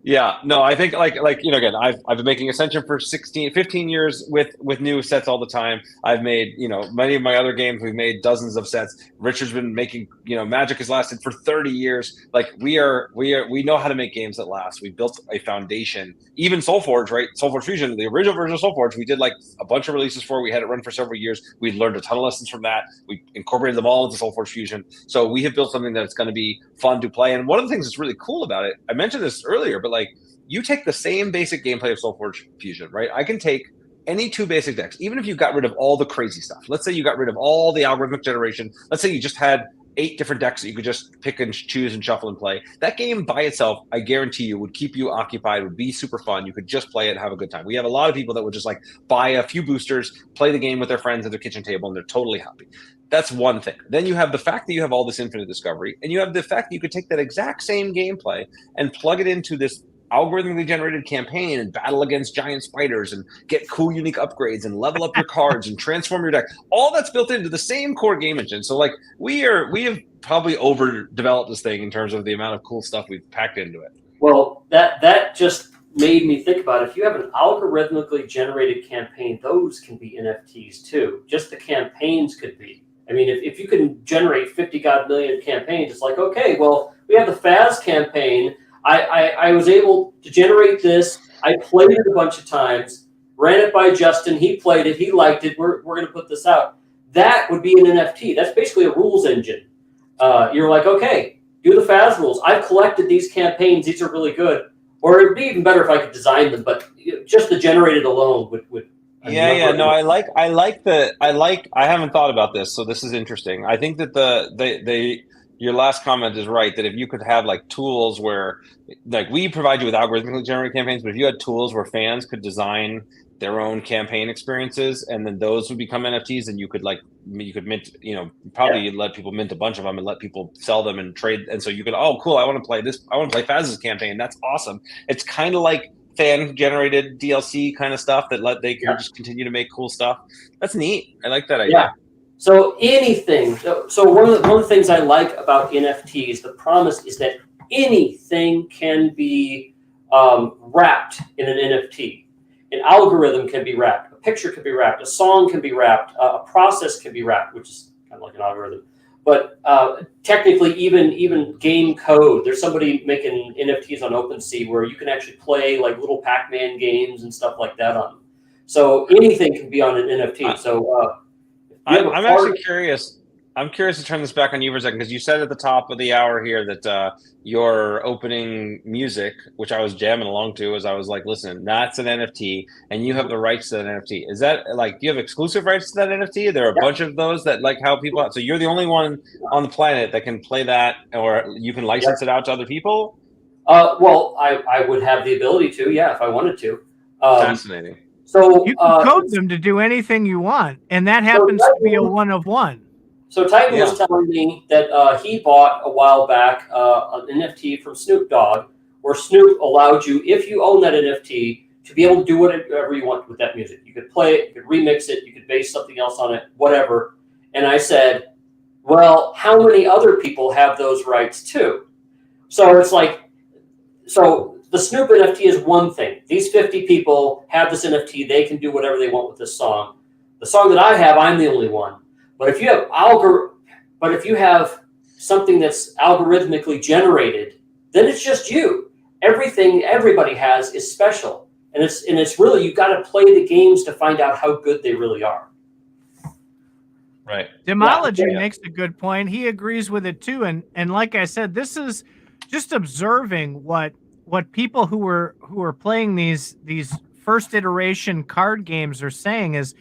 Yeah, no, I think like again, I've been making Ascension for 15 years with new sets all the time. I've made many of my other games. We've made dozens of sets. Richard's been making Magic has lasted for 30 years. Like we know how to make games that last. We built a foundation. Even SolForge, right? SolForge Fusion, the original version of SolForge, we did like a bunch of releases for. We had it run for several years. We learned a ton of lessons from that. We incorporated them all into SolForge Fusion. So we have built something that's going to be fun to play. And one of the things that's really cool about it, I mentioned this earlier, but like you take the same basic gameplay of SolForge Fusion, right? I can take any two basic decks, even if you got rid of all the crazy stuff. Let's say you got rid of all the algorithmic generation. Let's say you just had 8 different decks that you could just pick and choose and shuffle and play. That game by itself, I guarantee you, would keep you occupied, would be super fun. You could just play it and have a good time. We have a lot of people that would just like buy a few boosters, play the game with their friends at their kitchen table, and they're totally happy. That's one thing. Then you have the fact that you have all this infinite discovery, and you have the fact that you could take that exact same gameplay and plug it into this algorithmically generated campaign and battle against giant spiders and get cool unique upgrades and level up your cards and transform your deck. All that's built into the same core game engine. So like we have probably overdeveloped this thing in terms of the amount of cool stuff we've packed into it. Well, that just made me think about it. If you have an algorithmically generated campaign, those can be NFTs too. Just the campaigns could be. I mean, if you can generate 50 god million campaigns, it's like, okay, well, we have the Faz campaign. I was able to generate this. I played it a bunch of times, ran it by Justin. He played it. He liked it. We're going to put this out. That would be an NFT. That's basically a rules engine. You're like, okay, do the Faz rules. I've collected these campaigns. These are really good. Or it'd be even better if I could design them, but just the generated alone would. Yeah. No, I haven't thought about this, so this is interesting. I think that your last comment is right, that if you could have like tools where like we provide you with algorithmically generated campaigns, but if you had tools where fans could design their own campaign experiences and then those would become NFTs, and you could mint, probably let people mint a bunch of them and let people sell them and trade. And so you could, oh, cool, I want to play this. I want to play Faz's campaign. That's awesome. It's kind of like fan generated DLC kind of stuff that they can just continue to make cool stuff. That's neat. I like that idea. Yeah. So anything. So one of the things I like about NFTs, the promise is that anything can be wrapped in an NFT. An algorithm can be wrapped. A picture can be wrapped. A song can be wrapped. A process can be wrapped, which is kind of like an algorithm. But technically, even game code. There's somebody making NFTs on OpenSea where you can actually play like little Pac-Man games and stuff like that on them. So anything can be on an NFT. So. I'm actually curious. I'm curious to turn this back on you for a second, because you said at the top of the hour here that your opening music, which I was jamming along to as I was like, listen, that's an NFT and you have the rights to that NFT. Is that like, do you have exclusive rights to that NFT? There are a bunch of those that like how people, so you're the only one on the planet that can play that, or you can license it out to other people? Well, I would have the ability to, if I wanted to. Fascinating. So you can code them to do anything you want, and that happens to be a one of one. So Titan was telling me that he bought a while back an NFT from Snoop Dogg, where Snoop allowed you, if you own that NFT, to be able to do whatever you want with that music. You could play it, you could remix it, you could base something else on it, whatever. And I said, well, how many other people have those rights too? So it's like, the Snoop NFT is one thing. These 50 people have this NFT. They can do whatever they want with this song. The song that I have, I'm the only one. But if you have something that's algorithmically generated, then it's just you. Everything everybody has is special, and it's really, you got to play the games to find out how good they really are. Right. Demology makes a good point. He agrees with it too, and like I said, this is just observing what people who are playing these first iteration card games are saying is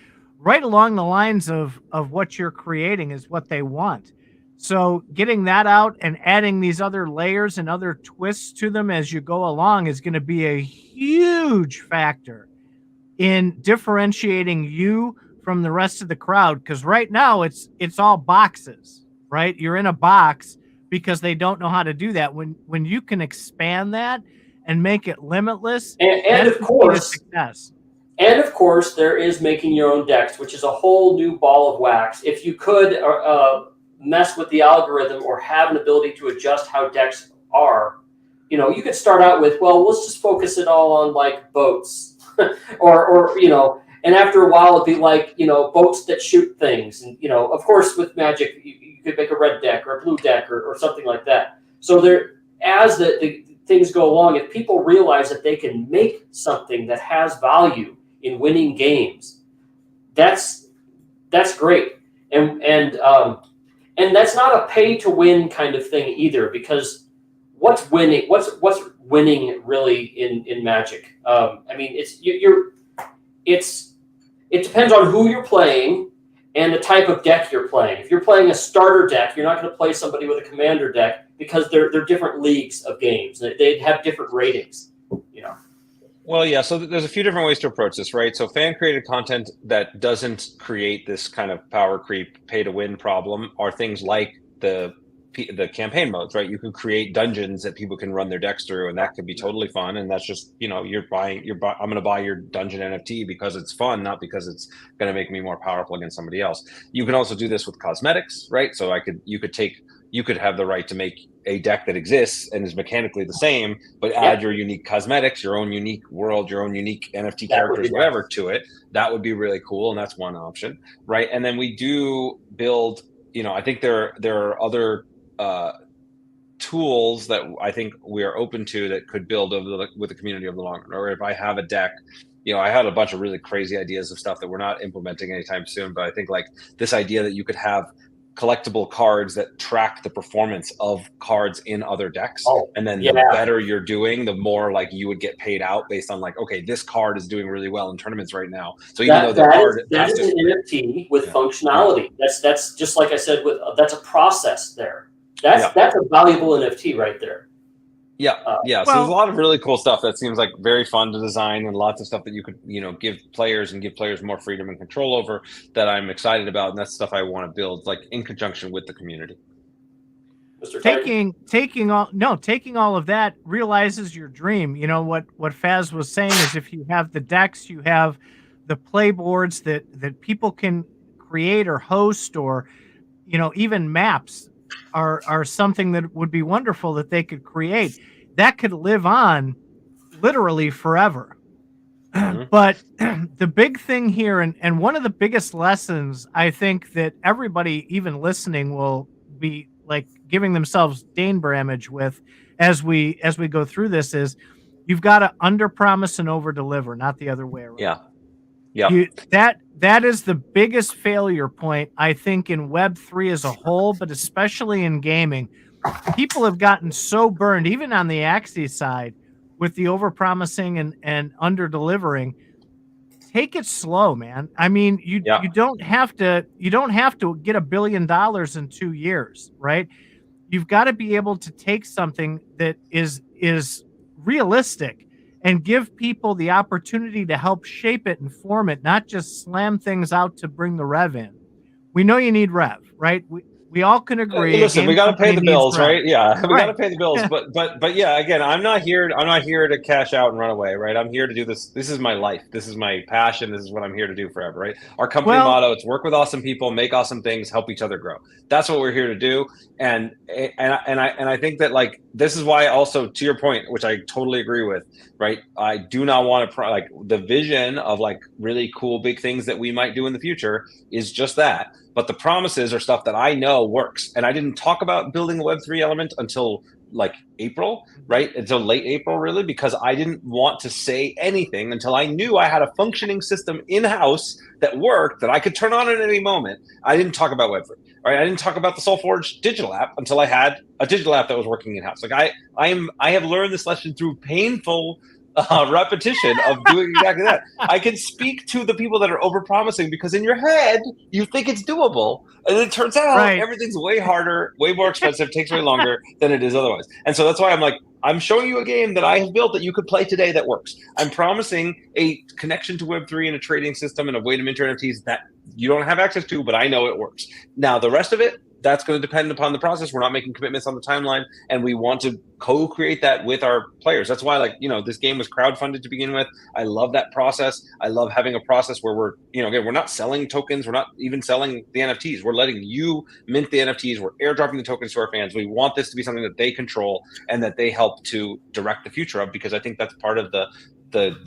right along the lines of what you're creating is what they want. So getting that out and adding these other layers and other twists to them as you go along is going to be a huge factor in differentiating you from the rest of the crowd. Because right now it's all boxes, right? You're in a box because they don't know how to do that. When you can expand that and make it limitless. And of course, success. And of course, there is making your own decks, which is a whole new ball of wax. If you could mess with the algorithm or have an ability to adjust how decks are, you could start out with, well, let's just focus it all on like boats, or and after a while it'd be like boats that shoot things, and of course with Magic you could make a red deck or a blue deck or something like that. So as the things go along, if people realize that they can make something that has value in winning games, that's great, and that's not a pay to win kind of thing either, because what's winning really in Magic? I mean, it depends on who you're playing and the type of deck you're playing. If you're playing a starter deck, you're not going to play somebody with a commander deck, because they're different leagues of games. They have different ratings, Well, yeah, so there's a few different ways to approach this, right? So fan-created content that doesn't create this kind of power creep, pay-to-win problem are things like the campaign modes, right? You can create dungeons that people can run their decks through, and that could be totally fun. And that's just, I'm going to buy your dungeon NFT because it's fun, not because it's going to make me more powerful against somebody else. You can also do this with cosmetics, right? So you could have the right to make a deck that exists and is mechanically the same, but add your unique cosmetics, your own unique world, your own unique NFT characters, whatever, to it. That would be really cool, and that's one option, right? And then we do build, I think there are other tools that I think we are open to that could build with the community over the long run. Or if I have a deck, I had a bunch of really crazy ideas of stuff that we're not implementing anytime soon, but I think like this idea that you could have collectible cards that track the performance of cards in other decks, and then the better you're doing, the more like you would get paid out based on like, okay, this card is doing really well in tournaments right now. So even though that is an NFT with functionality. That's just like I said, that's a process there. That's a valuable NFT right there. So there's a lot of really cool stuff that seems like very fun to design, and lots of stuff that you could, give players more freedom and control over, that I'm excited about. And that's stuff I want to build like in conjunction with the community. Taking all of that realizes your dream. What Faz was saying is, if you have the decks, you have the play boards that people can create or host, or, even maps are something that would be wonderful that they could create that could live on literally forever. Mm-hmm. But the big thing here, and one of the biggest lessons I think that everybody even listening will be like giving themselves Danebramage with as we go through this, is you've got to under promise and over deliver, not the other way around. That is the biggest failure point, I think, in Web3 as a whole, but especially in gaming. People have gotten so burned, even on the Axie side, with the over-promising and under-delivering. Take it slow, man. I mean, you don't have to get $1 billion in 2 years, right? You've got to be able to take something that is realistic and give people the opportunity to help shape it and form it, not just slam things out to bring the rev in. We know you need rev, right? We all can agree. Listen, we got to pay the bills, right? Yeah, we got to pay the bills. But yeah, again, I'm not here to cash out and run away, right? I'm here to do this. This is my life. This is my passion. This is what I'm here to do forever, right? Our company motto: it's work with awesome people, make awesome things, help each other grow. That's what we're here to do. And I think that like this is why also, to your point, which I totally agree with, right? I do not want to like the vision of like really cool big things that we might do in the future is just that. But the promises are stuff that I know works. And I didn't talk about building a Web3 element until like April, right? Until late April, really, because I didn't want to say anything until I knew I had a functioning system in-house that worked, that I could turn on at any moment. I didn't talk about Web3, right? I didn't talk about the SolForge digital app until I had a digital app that was working in-house. Like I have learned this lesson through painful repetition of doing exactly that. I can speak to the people that are over-promising because in your head you think it's doable, and it turns out everything's way harder, way more expensive, takes way longer than it is otherwise. And so that's why I'm like, I'm showing you a game that I have built that you could play today that works. I'm promising a connection to Web3 and a trading system and a way to mint NFTs that you don't have access to, but I know it works. Now the rest of it, that's going to depend upon the process. We're not making commitments on the timeline, and we want to co-create that with our players. That's why, like, this game was crowdfunded to begin with. I love that process. I love having a process where we're, again, we're not selling tokens. We're not even selling the NFTs. We're letting you mint the NFTs. We're airdropping the tokens to our fans. We want this to be something that they control and that they help to direct the future of, because I think that's part of the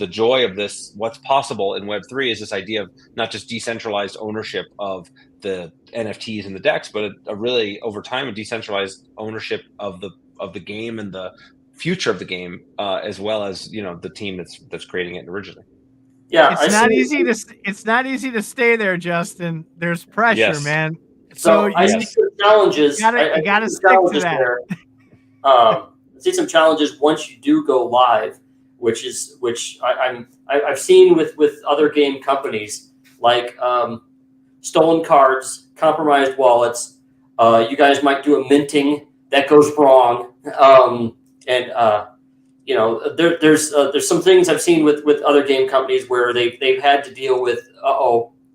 joy of this. What's possible in Web3 is this idea of not just decentralized ownership of the NFTs and the DEX, but a really, over time, a decentralized ownership of the game and the future of the game, as well as the team that's creating it originally. Yeah, it's not easy to stay there, Justin. There's pressure, yes. man. So I see some challenges. You gotta stick to that. I see some challenges once you do go live, which I've seen with other game companies, like stolen cards, compromised wallets. You guys might do a minting that goes wrong, there's some things I've seen with other game companies where they've had to deal with,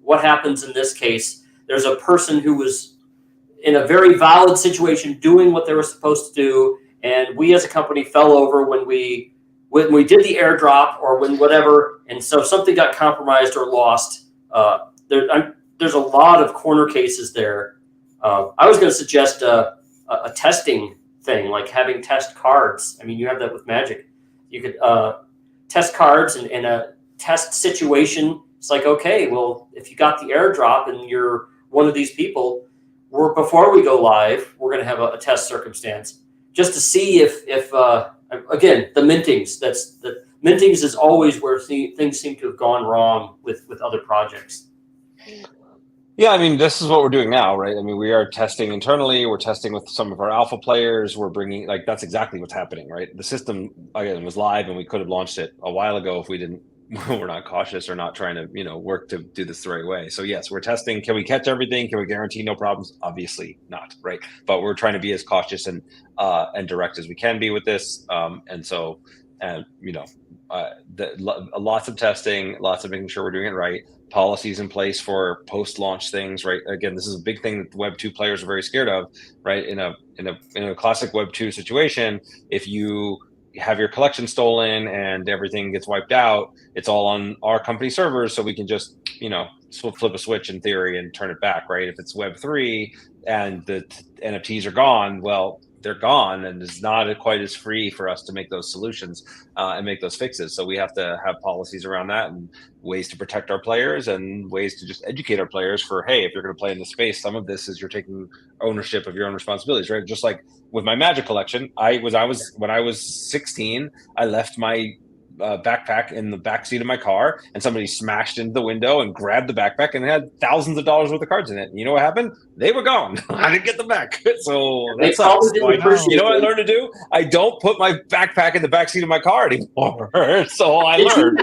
what happens in this case? There's a person who was in a very valid situation doing what they were supposed to do, and we as a company fell over when we did the airdrop or when whatever, and so something got compromised or lost. There's a lot of corner cases there. I was going to suggest a testing thing, like having test cards. I mean, you have that with Magic. You could test cards in a test situation. It's like, okay, well, if you got the airdrop and you're one of these people, before we go live, we're going to have a test circumstance just to see if again, the mintings. The mintings is always where things seem to have gone wrong with other projects. Yeah, I mean, this is what we're doing now, right? I mean, we are testing internally. We're testing with some of our alpha players. We're bringing, that's exactly what's happening, right? The system, again, was live, and we could have launched it a while ago if we're not cautious or not trying to, work to do this the right way. So yes, we're testing. Can we catch everything? Can we guarantee no problems? Obviously not, right? But we're trying to be as cautious and direct as we can be with this. Lots of testing, lots of making sure we're doing it right. Policies in place for post-launch things, right? Again, this is a big thing that the Web 2 players are very scared of, right? In a classic Web 2 situation, if you have your collection stolen and everything gets wiped out, it's all on our company servers, so we can just flip a switch in theory and turn it back, right? If it's Web 3 and the NFTs are gone, well, they're gone, and it's not quite as free for us to make those solutions and make those fixes. So we have to have policies around that and ways to protect our players and ways to just educate our players for, hey, if you're going to play in this space, some of this is you're taking ownership of your own responsibilities, right? Just like with my Magic collection, when I was 16, I left my backpack in the backseat of my car, and somebody smashed into the window and grabbed the backpack, and it had thousands of dollars worth of cards in it. And you know what happened? They were gone. I didn't get them back. So that sucks. You know what I learned to do? I don't put my backpack in the backseat of my car anymore. So I learned.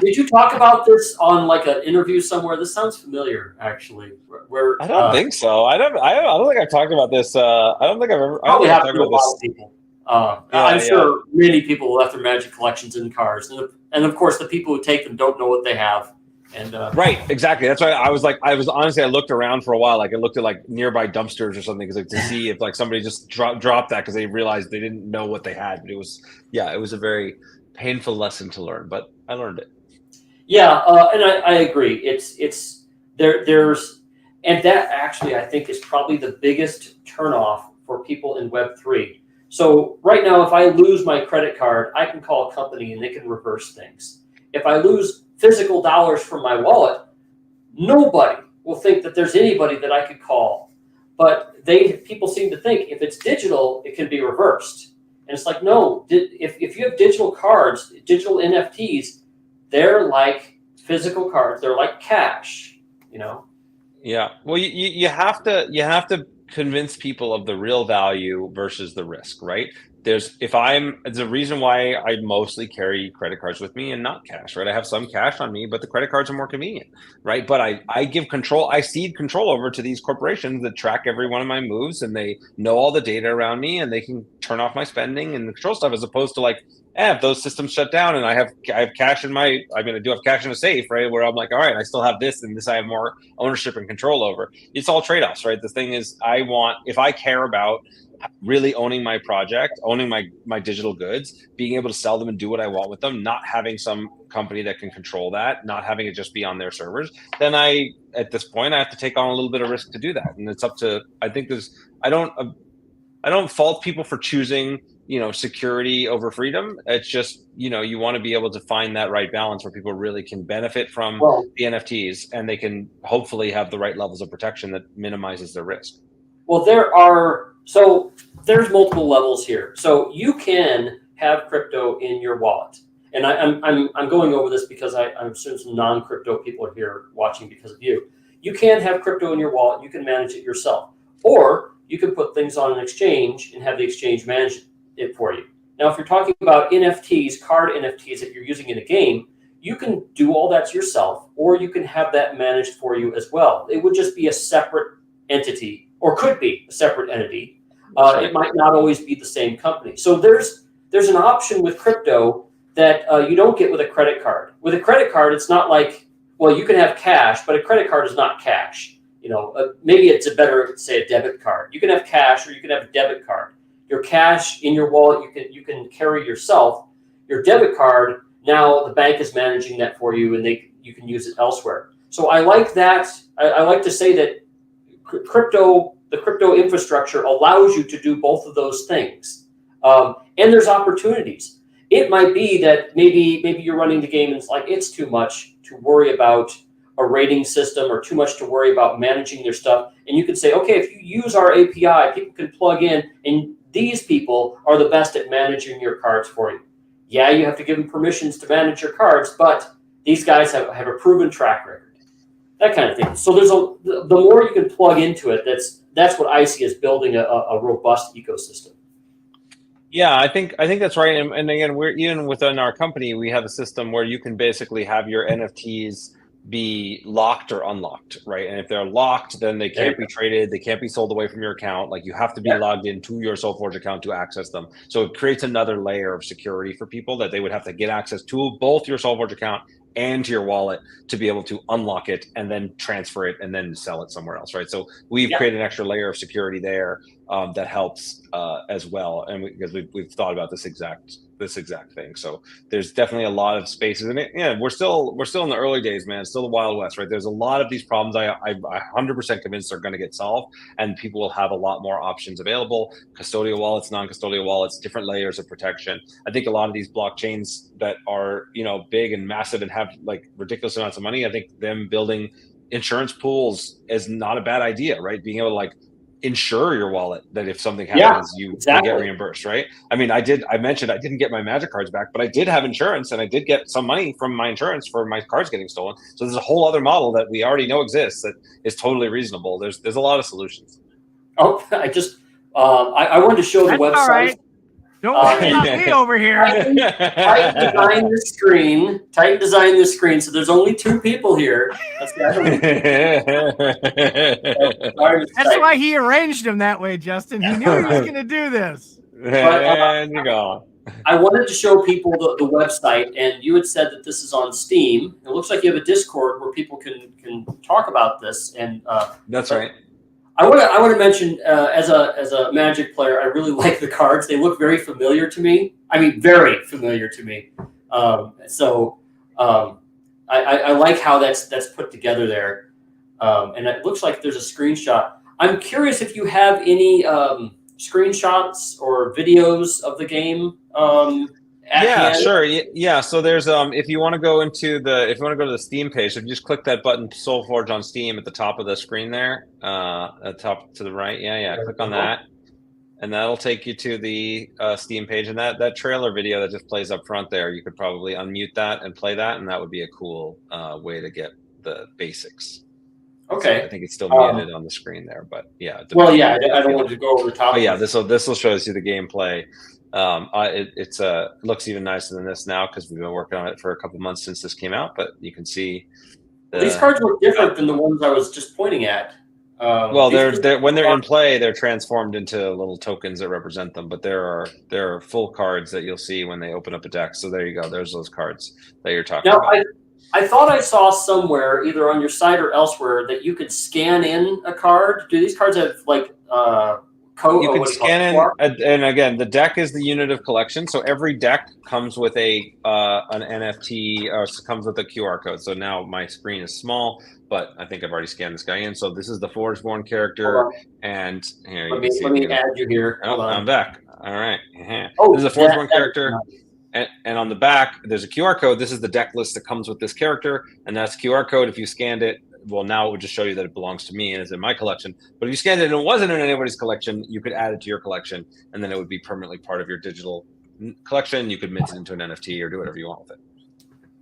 Did you talk about this on like an interview somewhere? This sounds familiar, actually. Where I don't think so. I don't think I've talked about this. I don't think I've ever. Probably have to a lot of people. I'm sure many people left their Magic collections in cars, and of course, the people who take them don't know what they have. And right, exactly. That's why I was honestly, I looked around for a while. Like I looked at like nearby dumpsters or something, because to see if like somebody just dropped that because they realized they didn't know what they had. But it was a very painful lesson to learn, but I learned it. Yeah, and I agree. It's there's and that actually I think is probably the biggest turnoff for people in Web3. So right now, if I lose my credit card, I can call a company and they can reverse things. If I lose physical dollars from my wallet, nobody will think that there's anybody that I could call. But people seem to think if it's digital, it can be reversed. And it's like, no, if you have digital cards, digital NFTs, they're like physical cards. They're like cash, Yeah. Well, you have to convince people of the real value versus the risk, right? there's a reason why I mostly carry credit cards with me and not cash, right? I have some cash on me, but the credit cards are more convenient, right? But I give control, I cede control over to these corporations that track every one of my moves, and they know all the data around me, and they can turn off my spending and control stuff, as opposed to like, if those systems shut down and I have cash in I do have cash in a safe, right? Where I'm like, all right, I still have this, and this I have more ownership and control over. It's all trade-offs, right? The thing is, if I care about really owning my project, owning my digital goods, being able to sell them and do what I want with them, not having some company that can control that, not having it just be on their servers, then at this point, I have to take on a little bit of risk to do that. And it's up to, I think I don't fault people for choosing, security over freedom. It's just, you want to be able to find that right balance where people really can benefit from the NFTs, and they can hopefully have the right levels of protection that minimizes their risk. Well, there's multiple levels here. So you can have crypto in your wallet. And I'm going over this because I'm assuming some non-crypto people are here watching because of you. You can have crypto in your wallet. You can manage it yourself. Or you can put things on an exchange and have the exchange manage it for you. Now, if you're talking about NFTs, card NFTs that you're using in a game, you can do all that yourself, or you can have that managed for you as well. It would just be a separate entity, or could be a separate entity. It might not always be the same company. So there's an option with crypto that you don't get with a credit card. With a credit card, it's not like, well, you can have cash, but a credit card is not cash. Maybe it's a better, say, a debit card. You can have cash, or you can have a debit card. Your cash in your wallet, you can carry yourself. Your debit card, now the bank is managing that for you, and you can use it elsewhere. So I like that. I like to say that the crypto infrastructure allows you to do both of those things. And there's opportunities. It might be that maybe you're running the game and it's like, it's too much to worry about a rating system, or too much to worry about managing their stuff. And you could say, okay, if you use our API, people can plug in, and these people are the best at managing your cards for you. Yeah, you have to give them permissions to manage your cards, but these guys have a proven track record. That kind of thing. So the more you can plug into it, that's what I see as building a robust ecosystem. Yeah, I think that's right. And again, we're even within our company, we have a system where you can basically have your NFTs be locked or unlocked, right? And if they're locked, then they can't be traded, they can't be sold away from your account. Like, you have to be logged into your SolForge account to access them. So it creates another layer of security for people, that they would have to get access to both your SolForge account and to your wallet to be able to unlock it and then transfer it and then sell it somewhere else, right? So we've created an extra layer of security there that helps as well, and because we've thought about this exact thing. So there's definitely a lot of spaces, and we're still in the early days, man. It's still the Wild West, right? There's a lot of these problems I'm 100% convinced are going to get solved, and people will have a lot more options available: custodial wallets, non-custodial wallets, different layers of protection. I think a lot of these blockchains that are big and massive and have like ridiculous amounts of money, I think them building insurance pools is not a bad idea, right? Being able to like insure your wallet, that if something happens, you get reimbursed, right? I mean, I mentioned I didn't get my Magic cards back, but I did have insurance, and I did get some money from my insurance for my cards getting stolen. So there's a whole other model that we already know exists that is totally reasonable. There's a lot of solutions. Oh, I wanted to show the website. All right. Don't worry about me over here. Titan designed the screen, so there's only two people here. That's why he arranged them that way, Justin. He knew he was going to do this. And you go. I wanted to show people the website, and you had said that this is on Steam. It looks like you have a Discord where people can talk about this. And that's right. I want to mention as a Magic player, I really like the cards. They look very familiar to me. I mean, very familiar to me. I like how that's put together there. And it looks like there's a screenshot. I'm curious if you have any screenshots or videos of the game. Sure. Yeah. So there's if you want to go to the Steam page, if you just click that button SolForge on Steam at the top of the screen there, at the top to the right. Click on that, and that'll take you to the Steam page. And that trailer video that just plays up front there, you could probably unmute that and play that, and that would be a cool way to get the basics. Okay. So I think it's still muted on the screen there, but yeah. I don't want to go over the top. Oh yeah, this will show you the gameplay. It looks even nicer than this now because we've been working on it for a couple months since this came out. But you can see these cards look different than the ones I was just pointing at. Well, when they're in play, they're transformed into little tokens that represent them. But there are full cards that you'll see when they open up a deck. So there you go. There's those cards that you're talking about. I thought I saw somewhere, either on your site or elsewhere, that you could scan in a card. Do these cards have like code? You can scan in, and again, the deck is the unit of collection. So every deck comes with an NFT, or comes with a QR code. So now my screen is small, but I think I've already scanned this guy in. So this is the Forgeborn character, and here let me add you here. Oh, I'm back. All right. Oh, this is a Forgeborn character. And on the back, there's a QR code. This is the deck list that comes with this character, and that's QR code. If you scanned it, well, now it would just show you that it belongs to me and is in my collection. But if you scanned it and it wasn't in anybody's collection, you could add it to your collection, and then it would be permanently part of your digital collection. You could mint it into an NFT or do whatever you want with it.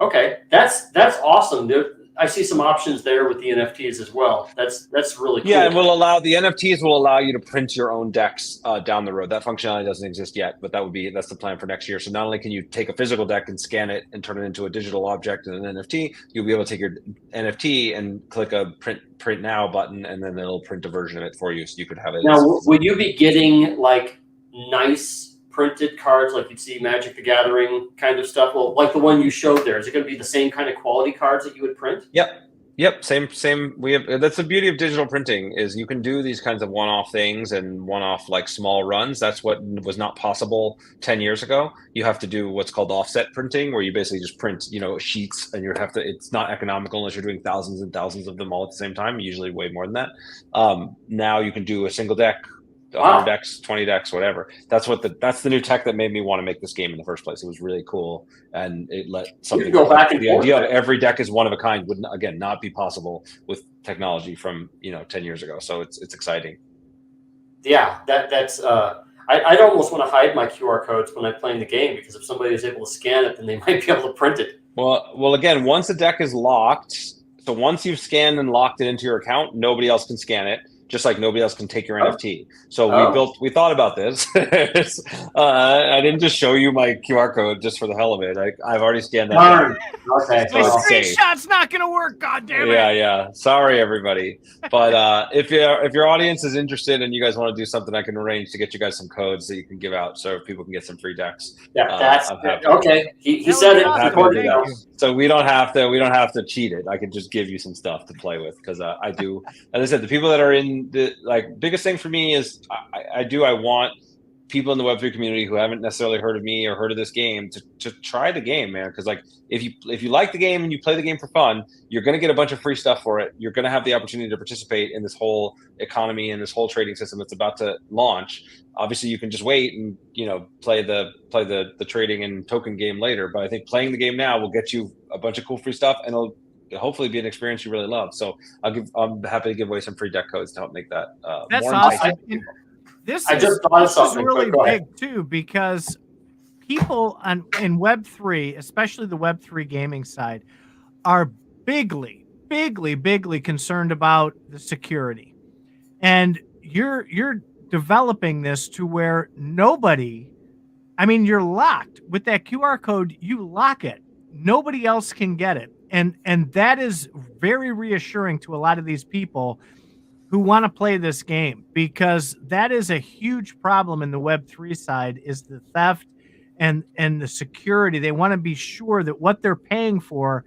Okay, that's awesome, dude. I see some options there with the NFTs as well. That's really cool. Yeah, and the NFTs will allow you to print your own decks down the road. That functionality doesn't exist yet, but that's the plan for next year. So not only can you take a physical deck and scan it and turn it into a digital object and an NFT, you'll be able to take your NFT and click a print now button, and then it'll print a version of it for you, so you could have it. Now, would you be getting like nice printed cards like you'd see Magic the Gathering kind of stuff? Well, like the one you showed there, is it going to be the same kind of quality cards that you would print? Yep. Same. That's the beauty of digital printing, is you can do these kinds of one-off things and one-off like small runs. That's what was not possible 10 years ago. You have to do what's called offset printing, where you basically just print, sheets, and it's not economical unless you're doing thousands and thousands of them all at the same time, usually way more than that. Now you can do a single deck, 100 decks, 20 decks, whatever. That's the new tech that made me want to make this game in the first place. It was really cool, and it let something go back and the forth. idea of every deck is one of a kind would not be possible with technology from 10 years ago. So it's exciting. Yeah, that's I'd almost want to hide my QR codes when I'm playing the game, because if somebody is able to scan it, then they might be able to print it. Well, again, once a deck is locked, so once you've scanned and locked it into your account, nobody else can scan it. Just like nobody else can take your NFT. So we thought about this. I didn't just show you my QR code just for the hell of it. I've already scanned that. Okay. My screenshot's not going to work. God damn it. Yeah. Sorry, everybody. But if your audience is interested and you guys want to do something, I can arrange to get you guys some codes that you can give out so people can get some free decks. Yeah, that's okay. He said it. So we don't have to cheat it. I can just give you some stuff to play with, because I do. As I said, the people that are in the biggest thing for me is I want people in the Web3 community who haven't necessarily heard of me or heard of this game to try the game, man. Because if you like the game and you play the game for fun, you're going to get a bunch of free stuff for it. You're going to have the opportunity to participate in this whole economy and this whole trading system that's about to launch. Obviously, you can just wait and play the trading and token game later. But I think playing the game now will get you a bunch of cool free stuff, and it'll hopefully be an experience you really love. So I'm happy to give away some free deck codes to help make that that's more awesome. This is really big too, because people in Web3, especially the Web3 gaming side, are bigly concerned about the security. And you're developing this to where you're locked with that QR code. You lock it. Nobody else can get it. And that is very reassuring to a lot of these people who want to play this game, because that is a huge problem in the Web3 side, is the theft and the security. They want to be sure that what they're paying for,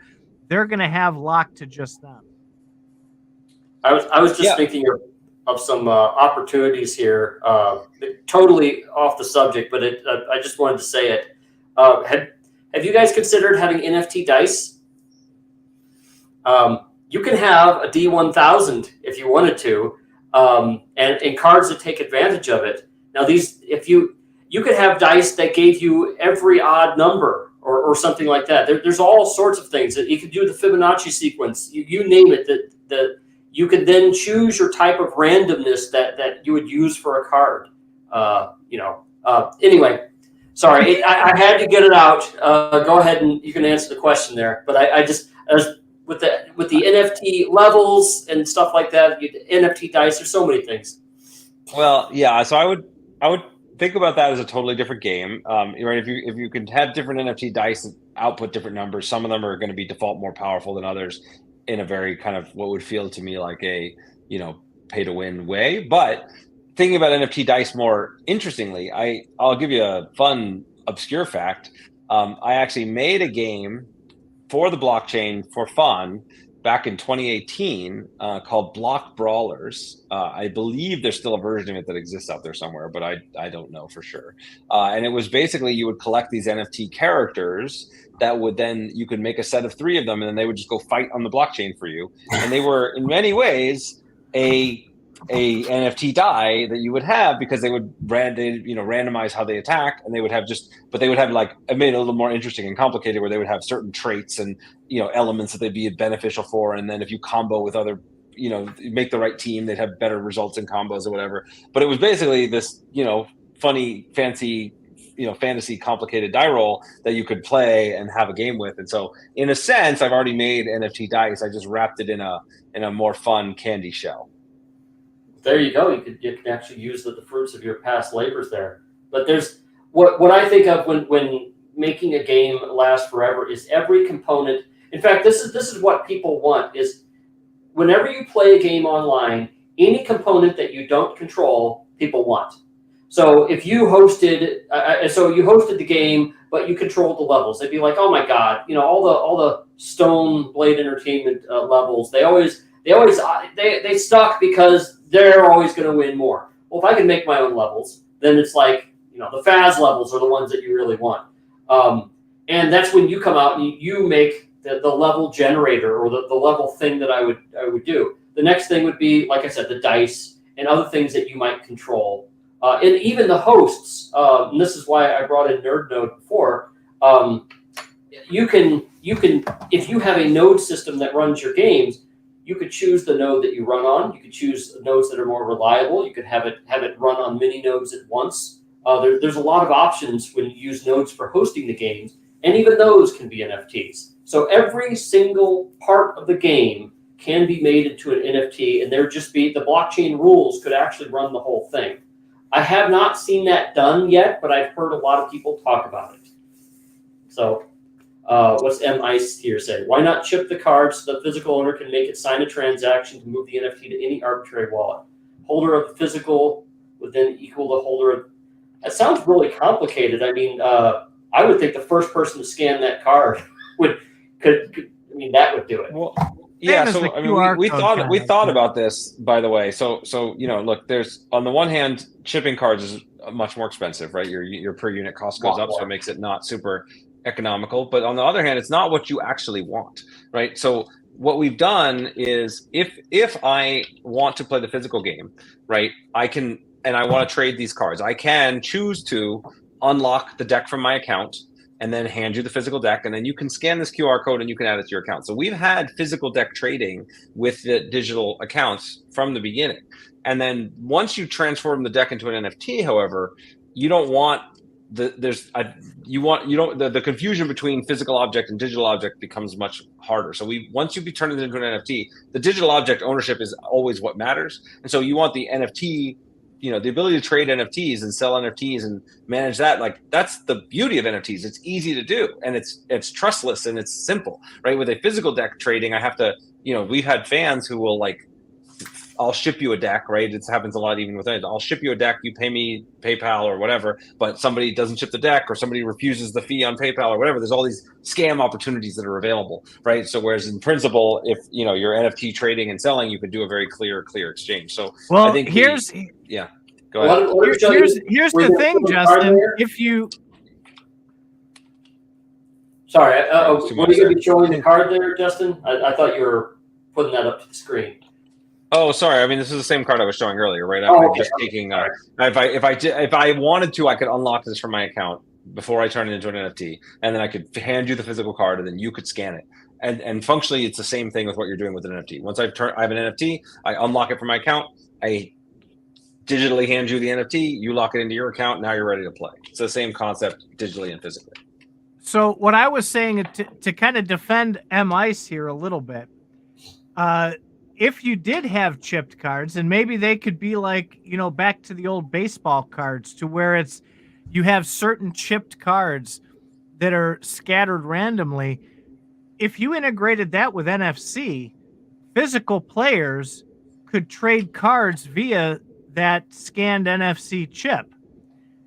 they're going to have locked to just them. I was just thinking of some opportunities here, totally off the subject, but I just wanted to say it. Have you guys considered having NFT dice? You can have a D1000 if you wanted to, and cards that take advantage of it. Now, if you could have dice that gave you every odd number or something like that. There's all sorts of things that you could do. The Fibonacci sequence, you name it. That you could then choose your type of randomness that you would use for a card. Anyway, sorry, I had to get it out. Go ahead and you can answer the question there. But I just with the NFT levels and stuff like that, NFT dice. There's so many things. Well, yeah. So I would think about that as a totally different game. Right? If you can have different NFT dice that output different numbers, some of them are going to be default more powerful than others in a very kind of what would feel to me like a pay to win way. But thinking about NFT dice more interestingly, I'll give you a fun obscure fact. I actually made a game for the blockchain for fun back in 2018 called Block Brawlers. I believe there's still a version of it that exists out there somewhere, but I don't know for sure. And it was basically you would collect these NFT characters that would then you could make a set of 3 of them, and then they would just go fight on the blockchain for you. And they were in many ways a NFT die that you would have because they would randomize how they attack, and they would have like, it made it a little more interesting and complicated where they would have certain traits and elements that they'd be beneficial for, and then if you combo with other make the right team, they'd have better results in combos or whatever. But it was basically this funny fancy fantasy complicated die roll that you could play and have a game with. And so in a sense I've already made NFT dice. I just wrapped it in a more fun candy shell. There you go. You can actually use the fruits of your past labors there. But there's what I think of when making a game last forever is every component. In fact, this is what people want is whenever you play a game online, any component that you don't control, people want. So if you hosted, the game, but you controlled the levels, they'd be like, oh my God, all the Stone Blade Entertainment levels, they suck because they're always going to win more. Well, if I can make my own levels, then it's like, the Faz levels are the ones that you really want. And that's when you come out and you make the level generator or the level thing that I would do. The next thing would be, like I said, the dice and other things that you might control. And even the hosts, and this is why I brought in NerdNode before, you can, if you have a node system that runs your games, you could choose the node that you run on. You could choose nodes that are more reliable. You could have it run on many nodes at once. There's a lot of options when you use nodes for hosting the games, and even those can be NFTs. So every single part of the game can be made into an NFT, and the blockchain rules could actually run the whole thing. I have not seen that done yet, but I've heard a lot of people talk about it. So what's M Ice here say? Why not chip the card so the physical owner can make it sign a transaction to move the NFT to any arbitrary wallet? Holder of the physical would then equal the holder of... That sounds really complicated. I mean, I would think the first person to scan that card that would do it. Well, yeah, so I mean, we thought about this, by the way. So look, there's on the one hand, shipping cards is much more expensive, right? Your per unit cost goes up, so it makes it not super economical. But on the other hand, it's not what you actually want, right? So what we've done is if I want to play the physical game, right, I can, and I want to trade these cards, I can choose to unlock the deck from my account and then hand you the physical deck, and then you can scan this QR code and you can add it to your account. So we've had physical deck trading with the digital accounts from the beginning. And then once you transform the deck into an NFT, however, you don't want the confusion between physical object and digital object becomes much harder. So once you turn it into an NFT, the digital object ownership is always what matters. And so you want the NFT, the ability to trade NFTs and sell NFTs and manage that, like that's the beauty of NFTs. It's easy to do and it's trustless and it's simple, right? With a physical deck trading, I have to, we've had fans who will like, I'll ship you a deck, right? It happens a lot even with it. I'll ship you a deck, you pay me PayPal or whatever, but somebody doesn't ship the deck or somebody refuses the fee on PayPal or whatever. There's all these scam opportunities that are available, right? So whereas in principle, if you're NFT trading and selling, you can do a very clear exchange. So well, I think go ahead. Here's the thing, Justin. If you Sorry, were you going to be showing the card there, Justin? I thought you were putting that up to the screen. Oh, sorry. I mean, this is the same card I was showing earlier, right? I'm just taking. If I wanted to, I could unlock this from my account before I turn it into an NFT, and then I could hand you the physical card, and then you could scan it. And functionally, it's the same thing with what you're doing with an NFT. Once I have an NFT, I unlock it from my account. I digitally hand you the NFT. You lock it into your account. Now you're ready to play. It's the same concept digitally and physically. So what I was saying to kind of defend M Ice here a little bit. if you did have chipped cards, and maybe they could be like, back to the old baseball cards, to where it's you have certain chipped cards that are scattered randomly. If you integrated that with NFC, physical players could trade cards via that scanned NFC chip.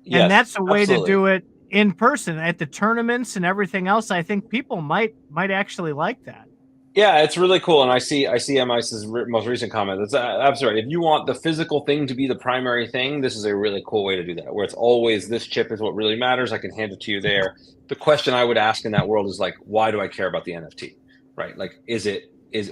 Yes, and that's a way absolutely. to do it in person at the tournaments and everything else. I think people might actually like that. Yeah, it's really cool, and I see M-Ice's most recent comment. That's absolutely right. If you want the physical thing to be the primary thing, this is a really cool way to do that, where it's always this chip is what really matters. I can hand it to you there. The question I would ask in that world is like, why do I care about the NFT, right? Like,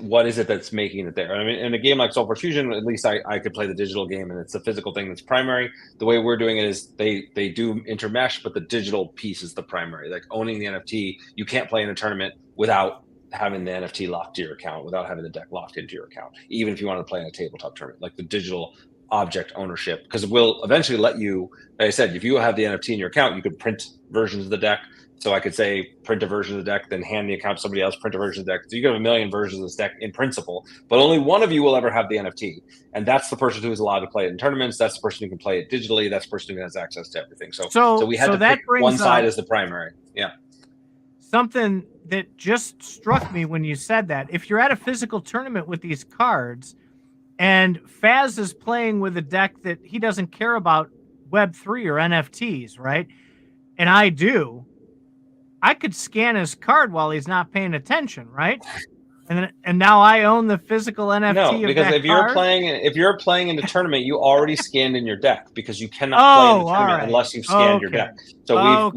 what is it that's making it there? I mean, in a game like SolForge Fusion, at least I could play the digital game, and it's the physical thing that's primary. The way we're doing it is they do intermesh, but the digital piece is the primary. Like owning the NFT, you can't play in a tournament without having the NFT locked to your account, without having the deck locked into your account, even if you want to play in a tabletop tournament. Like the digital object ownership, because it will eventually let you, like I said, if you have the NFT in your account, you could print versions of the deck. So I could say print a version of the deck, then hand the account to somebody else, print a version of the deck. So you can have a million versions of this deck in principle, but only one of you will ever have the NFT. And that's the person who is allowed to play it in tournaments. That's the person who can play it digitally. That's the person who has access to everything. So we had to pick one side as the primary. Yeah. Something that just struck me when you said that. If you're at a physical tournament with these cards and Faz is playing with a deck that he doesn't care about Web3 or NFTs, right? And I do. I could scan his card while he's not paying attention, right? And now I own the physical NFT. No, because of that if you're card. if you're playing in the tournament, you already scanned in your deck, because you cannot play in the tournament unless you've scanned your deck. So that's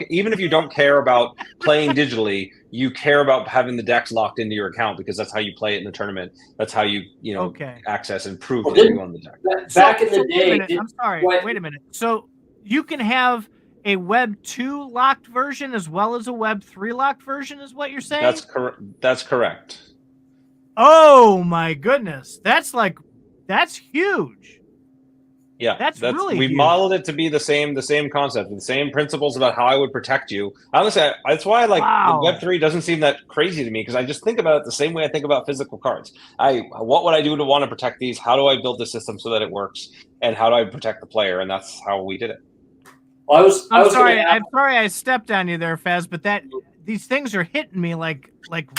even if you don't care about playing digitally, you care about having the decks locked into your account, because that's how you play it in the tournament. That's how you access and prove that you own the deck. Back in the day, I'm sorry. Wait a minute. So you can have a Web 2 locked version as well as a Web 3 locked version, is what you're saying? That's correct. Oh my goodness. That's huge. Yeah, that's really we huge. modeled it to be the same concept, the same principles about how I would protect you. Honestly, that's why Web3 doesn't seem that crazy to me, because I just think about it the same way I think about physical cards. What would I do to want to protect these? How do I build the system so that it works? And how do I protect the player? And that's how we did it. Well, I'm sorry I stepped on you there, Faz, but these things are hitting me like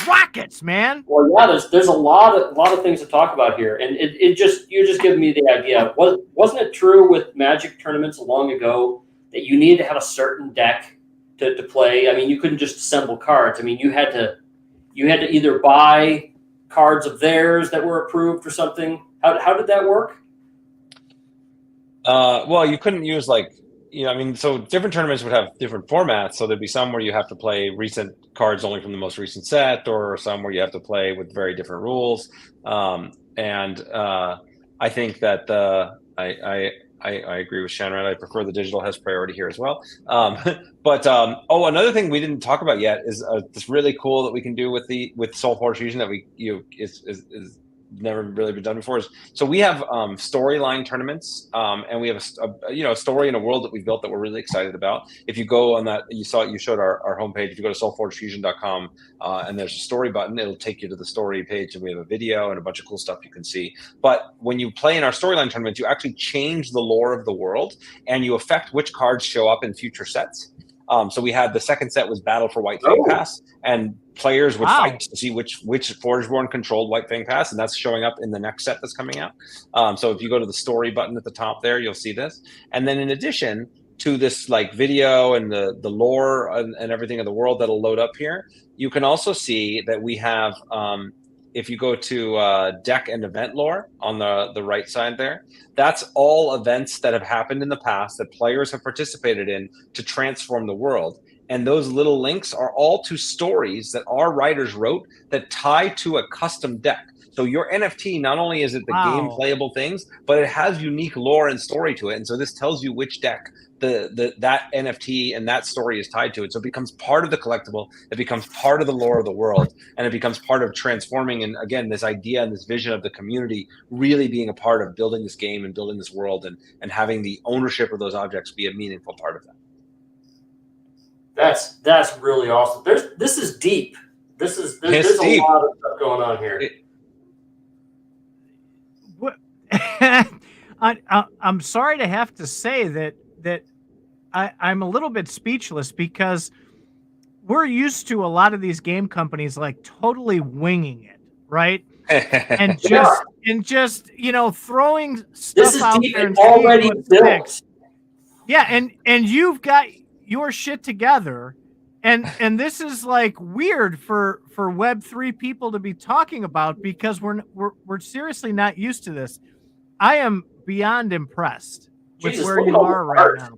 rockets, man. Well, yeah, there's a lot of things to talk about here, and you're just giving me the idea. Wasn't it true with Magic tournaments long ago that you needed to have a certain deck to play? I mean, you couldn't just assemble cards. I mean, you had to either buy cards of theirs that were approved or something. How did that work? Well, you couldn't use so different tournaments would have different formats. So there'd be some where you have to play recent cards only from the most recent set, or some where you have to play with very different rules. I think that I agree with Shannon. I prefer the digital has priority here as well. Another thing we didn't talk about yet is this really cool that we can do with SolForge Fusion that is never really been done before. So we have storyline tournaments, and we have a story in a world that we built that we're really excited about. If you go on that, you showed our homepage. If you go to SolForgeFusion.com and there's a story button, it'll take you to the story page, and we have a video and a bunch of cool stuff you can see. But when you play in our storyline tournaments, you actually change the lore of the world, and you affect which cards show up in future sets. So we had the second set was Battle for White Fang Pass, and players would fight to see which Forgeborn controlled White Fang Pass, and that's showing up in the next set that's coming out. So if you go to the story button at the top there, you'll see this. And then in addition to this video and the lore and everything of the world that'll load up here, you can also see that we have if you go to deck and event lore on the right side there, that's all events that have happened in the past that players have participated in to transform the world. And those little links are all to stories that our writers wrote that tie to a custom deck. So your NFT, not only is it the game playable things, but it has unique lore and story to it. And so this tells you which deck that NFT and that story is tied to it. So it becomes part of the collectible. It becomes part of the lore of the world, and it becomes part of transforming. And again, this idea and this vision of the community really being a part of building this game and building this world, and having the ownership of those objects be a meaningful part of that. That's really awesome. This is deep. There's a lot of stuff going on here. I'm sorry to have to say that I'm a little bit speechless because we're used to a lot of these game companies like totally winging it, right? And just throwing This stuff is out deep there and and seeing already what built. sticks. Yeah, and you've got your shit together, and this is like weird for Web3 people to be talking about because we're seriously not used to this. I am beyond impressed with Jesus, where look at you all the are right art. now.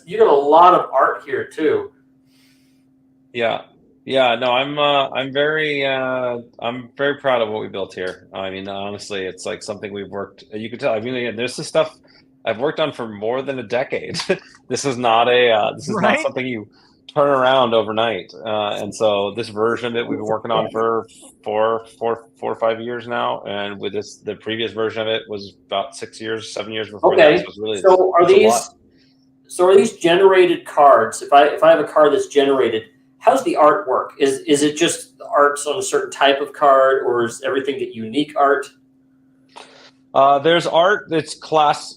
You got a lot of art here too. Yeah. No, I'm very proud of what we built here. I mean, honestly, it's like something we've worked. You can tell. I mean, again, there's this stuff I've worked on for more than a decade. This is not Right? something you turn around overnight. And so this version of it we've been working on for 4 or 5 years now, and with the previous version of it was about 6 years, 7 years before that. Okay, So it's really so are it's a lot. these generated cards? If I have a card that's generated, how's the art work? Is it just art's on a certain type of card, or is everything get unique art? There's art that's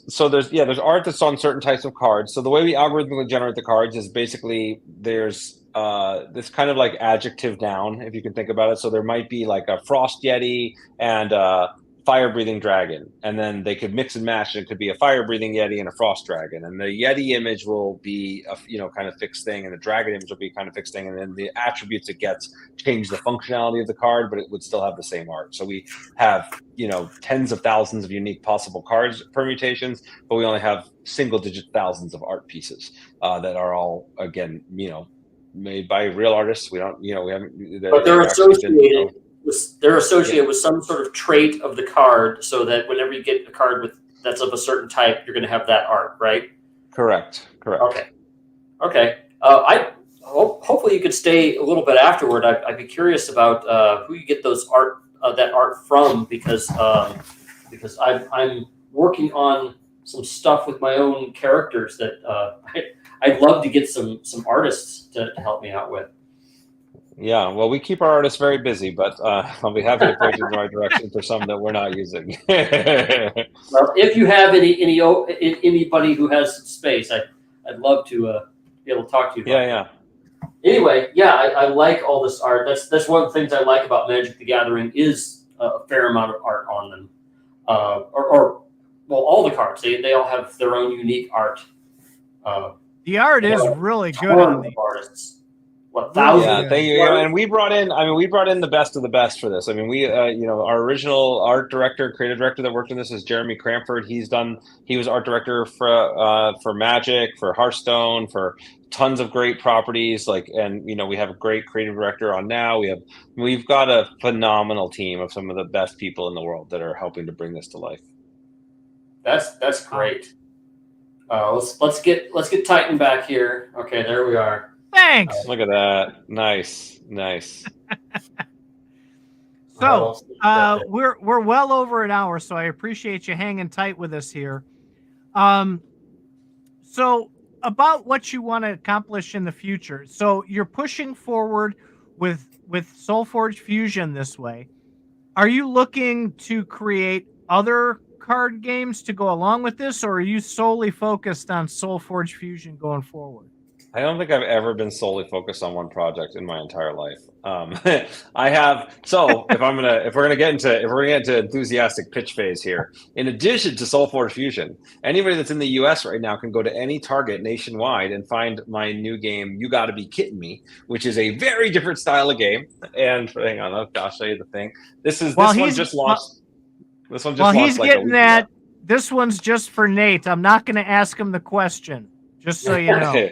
so there's art that's on certain types of cards. So the way we algorithmically generate the cards is basically there's this kind of like adjective noun, if you can think about it. So there might be like a frost yeti and a fire breathing dragon, and then they could mix and match, and it could be a fire breathing yeti and a frost dragon, and the yeti image will be a kind of fixed thing, and the dragon image will be kind of fixed thing, and then the attributes it gets change the functionality of the card, but it would still have the same art. So we have tens of thousands of unique possible cards permutations, but we only have single digit thousands of art pieces that are all again made by real artists. We don't we haven't, but they're associated with some sort of trait of the card, so that whenever you get a card that's of a certain type, you're going to have that art, right? Correct. Okay. Hopefully you could stay a little bit afterward. I'd be curious about who you get that art from, because I'm working on some stuff with my own characters that I'd love to get some artists to help me out with. Yeah, well, we keep our artists very busy, but I'll be happy to point you in the right direction for some that we're not using. Well, if you have anybody who has some space, I'd love to be able to talk to you about Yeah. Anyway, I like all this art. That's one of the things I like about Magic the Gathering is a fair amount of art on them. Well, all the cards, they all have their own unique art. The art is really good on the artists. What, thousands? Yeah, thank you. And we brought in the best of the best for this. I mean, we, our original art director, creative director that worked on this is Jeremy Cranford. He was art director for Magic, for Hearthstone, for tons of great properties. And we have a great creative director on now. We've got a phenomenal team of some of the best people in the world that are helping to bring this to life. That's great. Let's get Titan back here. Okay, there we are. Thanks. Look at that. Nice. So we're well over an hour, so I appreciate you hanging tight with us here. So about what you want to accomplish in the future. So you're pushing forward with SolForge Fusion this way. Are you looking to create other card games to go along with this, or are you solely focused on SolForge Fusion going forward? I don't think I've ever been solely focused on one project in my entire life. I have. So if we're gonna get into enthusiastic pitch phase here, in addition to SolForge Fusion, anybody that's in the U.S. right now can go to any Target nationwide and find my new game, You Gotta Be Kidding Me, which is a very different style of game. And hang on, I'll show you the thing. This one just launched. This one just launched. He's getting that. This one's just for Nate. I'm not going to ask him the question, just so you know.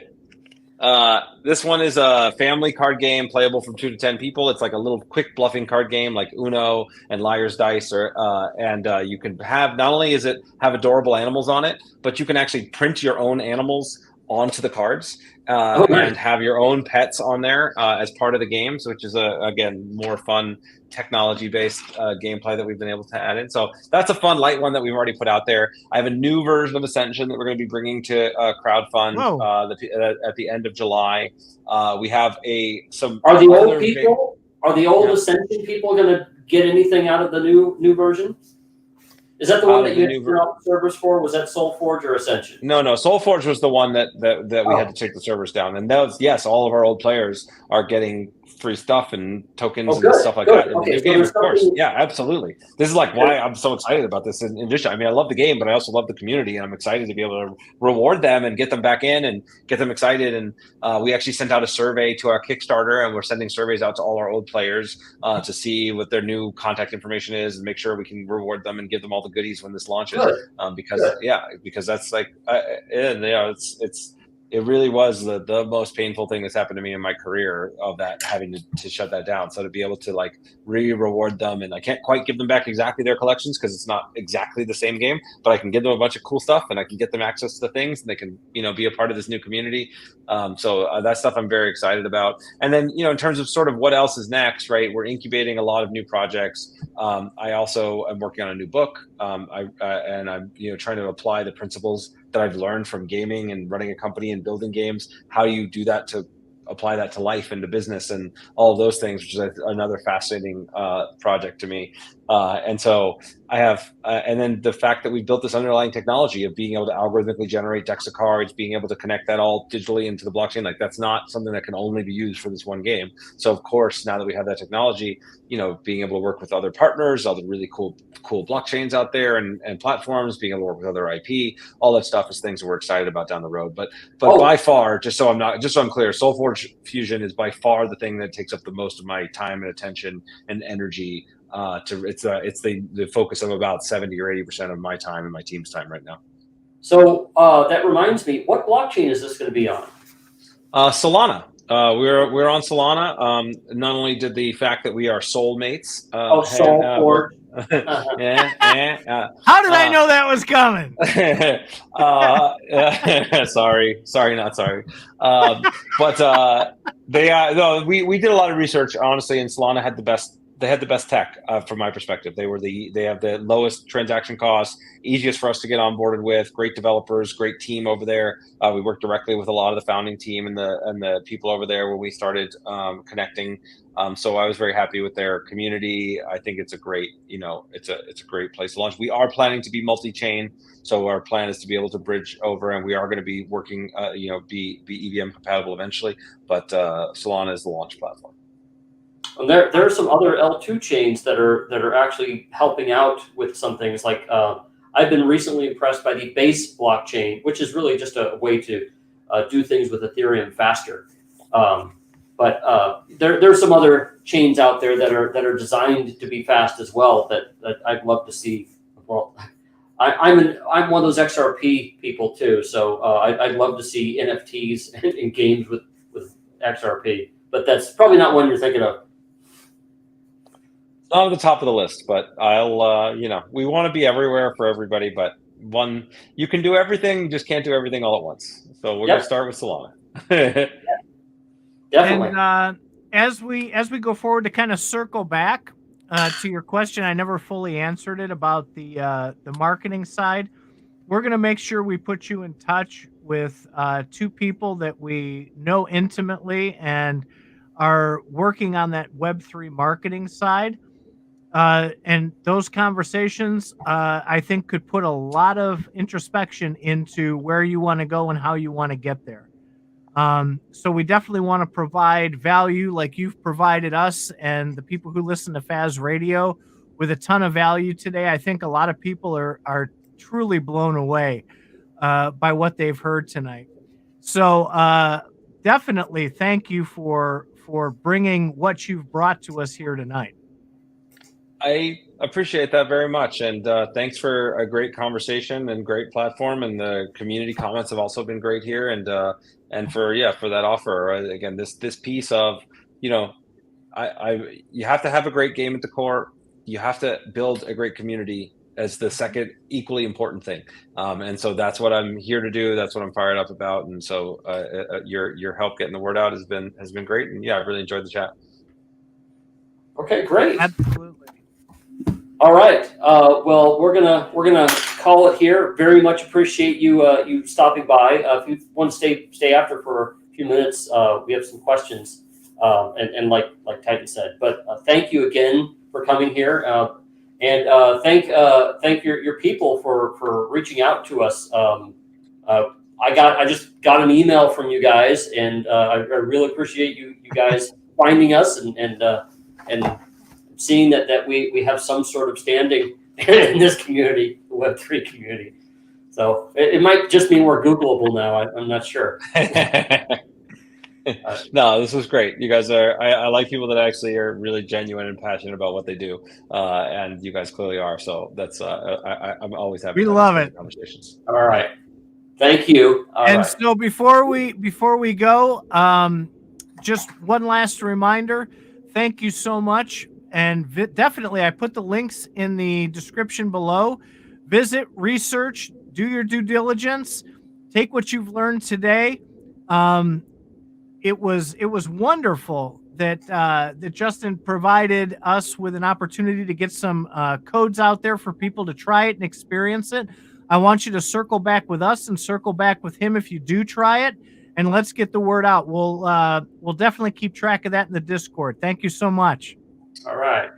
This one is a family card game playable from 2 to 10 people. It's like a little quick bluffing card game like Uno and Liar's Dice, and you can have, not only is it have adorable animals on it, but you can actually print your own animals onto the cards and have your own pets on there as part of the games, which is again more fun technology-based gameplay that we've been able to add in. So that's a fun light one that we've already put out there. I have a new version of Ascension that we're going to be bringing to crowdfund at the end of July. We have some. Are the old people? Are the old Ascension people going to get anything out of the new version? Is that the one that you had to turn off the servers for? Was that SolForge or Ascension? No. SolForge was the one that we had to take the servers down. And that was, yes, all of our old players are getting free stuff and tokens and stuff like that in the new game, of course. Yeah, absolutely. This is like why I'm so excited about this. In addition, I mean, I love the game, but I also love the community, and I'm excited to be able to reward them and get them back in and get them excited. And we actually sent out a survey to our Kickstarter, and we're sending surveys out to all our old players to see what their new contact information is and make sure we can reward them and give them all the goodies when this launches. Because that's like, it really was the most painful thing that's happened to me in my career, of that having to shut that down. So to be able to like reward them, and I can't quite give them back exactly their collections because it's not exactly the same game, but I can give them a bunch of cool stuff, and I can get them access to things, and they can, be a part of this new community. So that stuff I'm very excited about. And then, in terms of sort of what else is next, right? We're incubating a lot of new projects. I also am working on a new book. I'm trying to apply the principles that I've learned from gaming and running a company and building games. How do you do that to apply that to life and to business and all of those things, which is another fascinating project to me. And so I have, and then the fact that we built this underlying technology of being able to algorithmically generate decks of cards, being able to connect that all digitally into the blockchain, like that's not something that can only be used for this one game. So of course, now that we have that technology, being able to work with other partners, other really cool blockchains out there and platforms, being able to work with other IP, all that stuff is things that we're excited about down the road. But by far, just so I'm clear, SolForge Fusion is by far the thing that takes up the most of my time and attention and energy. It's the focus of about 70 or 80% of my time and my team's time right now. So that reminds me, what blockchain is this going to be on? Solana. We're on Solana. Not only did the fact that we are soulmates. SolForge. How did I know that was coming? Sorry, not sorry. But we did a lot of research, honestly, and Solana had the best. They had the best tech from my perspective. They have the lowest transaction costs, easiest for us to get onboarded with. Great developers, great team over there. We worked directly with a lot of the founding team and the people over there when we started connecting. So I was very happy with their community. I think it's a great, it's a great place to launch. We are planning to be multi-chain, so our plan is to be able to bridge over, and we are going to be working, be EVM compatible eventually. But Solana is the launch platform. And there are some other L2 chains that are actually helping out with some things. Like I've been recently impressed by the Base blockchain, which is really just a way to do things with Ethereum faster. But there's some other chains out there that are designed to be fast as well that I'd love to see. Well, I'm one of those XRP people too, so I'd love to see NFTs in games with XRP. But that's probably not one you're thinking of. Not at the top of the list, but I'll, we want to be everywhere for everybody, but you can do everything, you just can't do everything all at once. So we're going to start with Solana. Definitely. And as we go forward, to kind of circle back to your question, I never fully answered it about the marketing side. We're going to make sure we put you in touch with two people that we know intimately and are working on that Web3 marketing side. And those conversations, I think, could put a lot of introspection into where you want to go and how you want to get there. So we definitely want to provide value like you've provided us and the people who listen to Faz Radio with a ton of value today. I think a lot of people are truly blown away by what they've heard tonight. So definitely thank you for bringing what you've brought to us here tonight. I appreciate that very much, and thanks for a great conversation and great platform. And the community comments have also been great here, and for that offer. Again, this piece of you have to have a great game at the core. You have to build a great community as the second equally important thing, and so that's what I'm here to do. That's what I'm fired up about, and so your help getting the word out has been great, and I really enjoyed the chat. Okay, great. Absolutely. All right. Well, we're gonna call it here. Very much appreciate you stopping by. If you want to stay after for a few minutes, we have some questions, and like Titan said. But thank you again for coming here. And thank your people for reaching out to us. I just got an email from you guys, and I really appreciate you guys finding us and seeing that we have some sort of standing in this community, the Web3 community. So it might just mean we're Googleable now. I'm not sure. No, this was great. You guys are, I like people that actually are really genuine and passionate about what they do. And you guys clearly are. So that's, I'm always happy. We love it. Conversations. All right. Thank you. All right. So before we go, just one last reminder. Thank you so much. And definitely, I put the links in the description below. Visit, research, do your due diligence, take what you've learned today. It was wonderful that Justin provided us with an opportunity to get some codes out there for people to try it and experience it. I want you to circle back with us and circle back with him if you do try it, and let's get the word out. We'll definitely keep track of that in the Discord. Thank you so much. All right.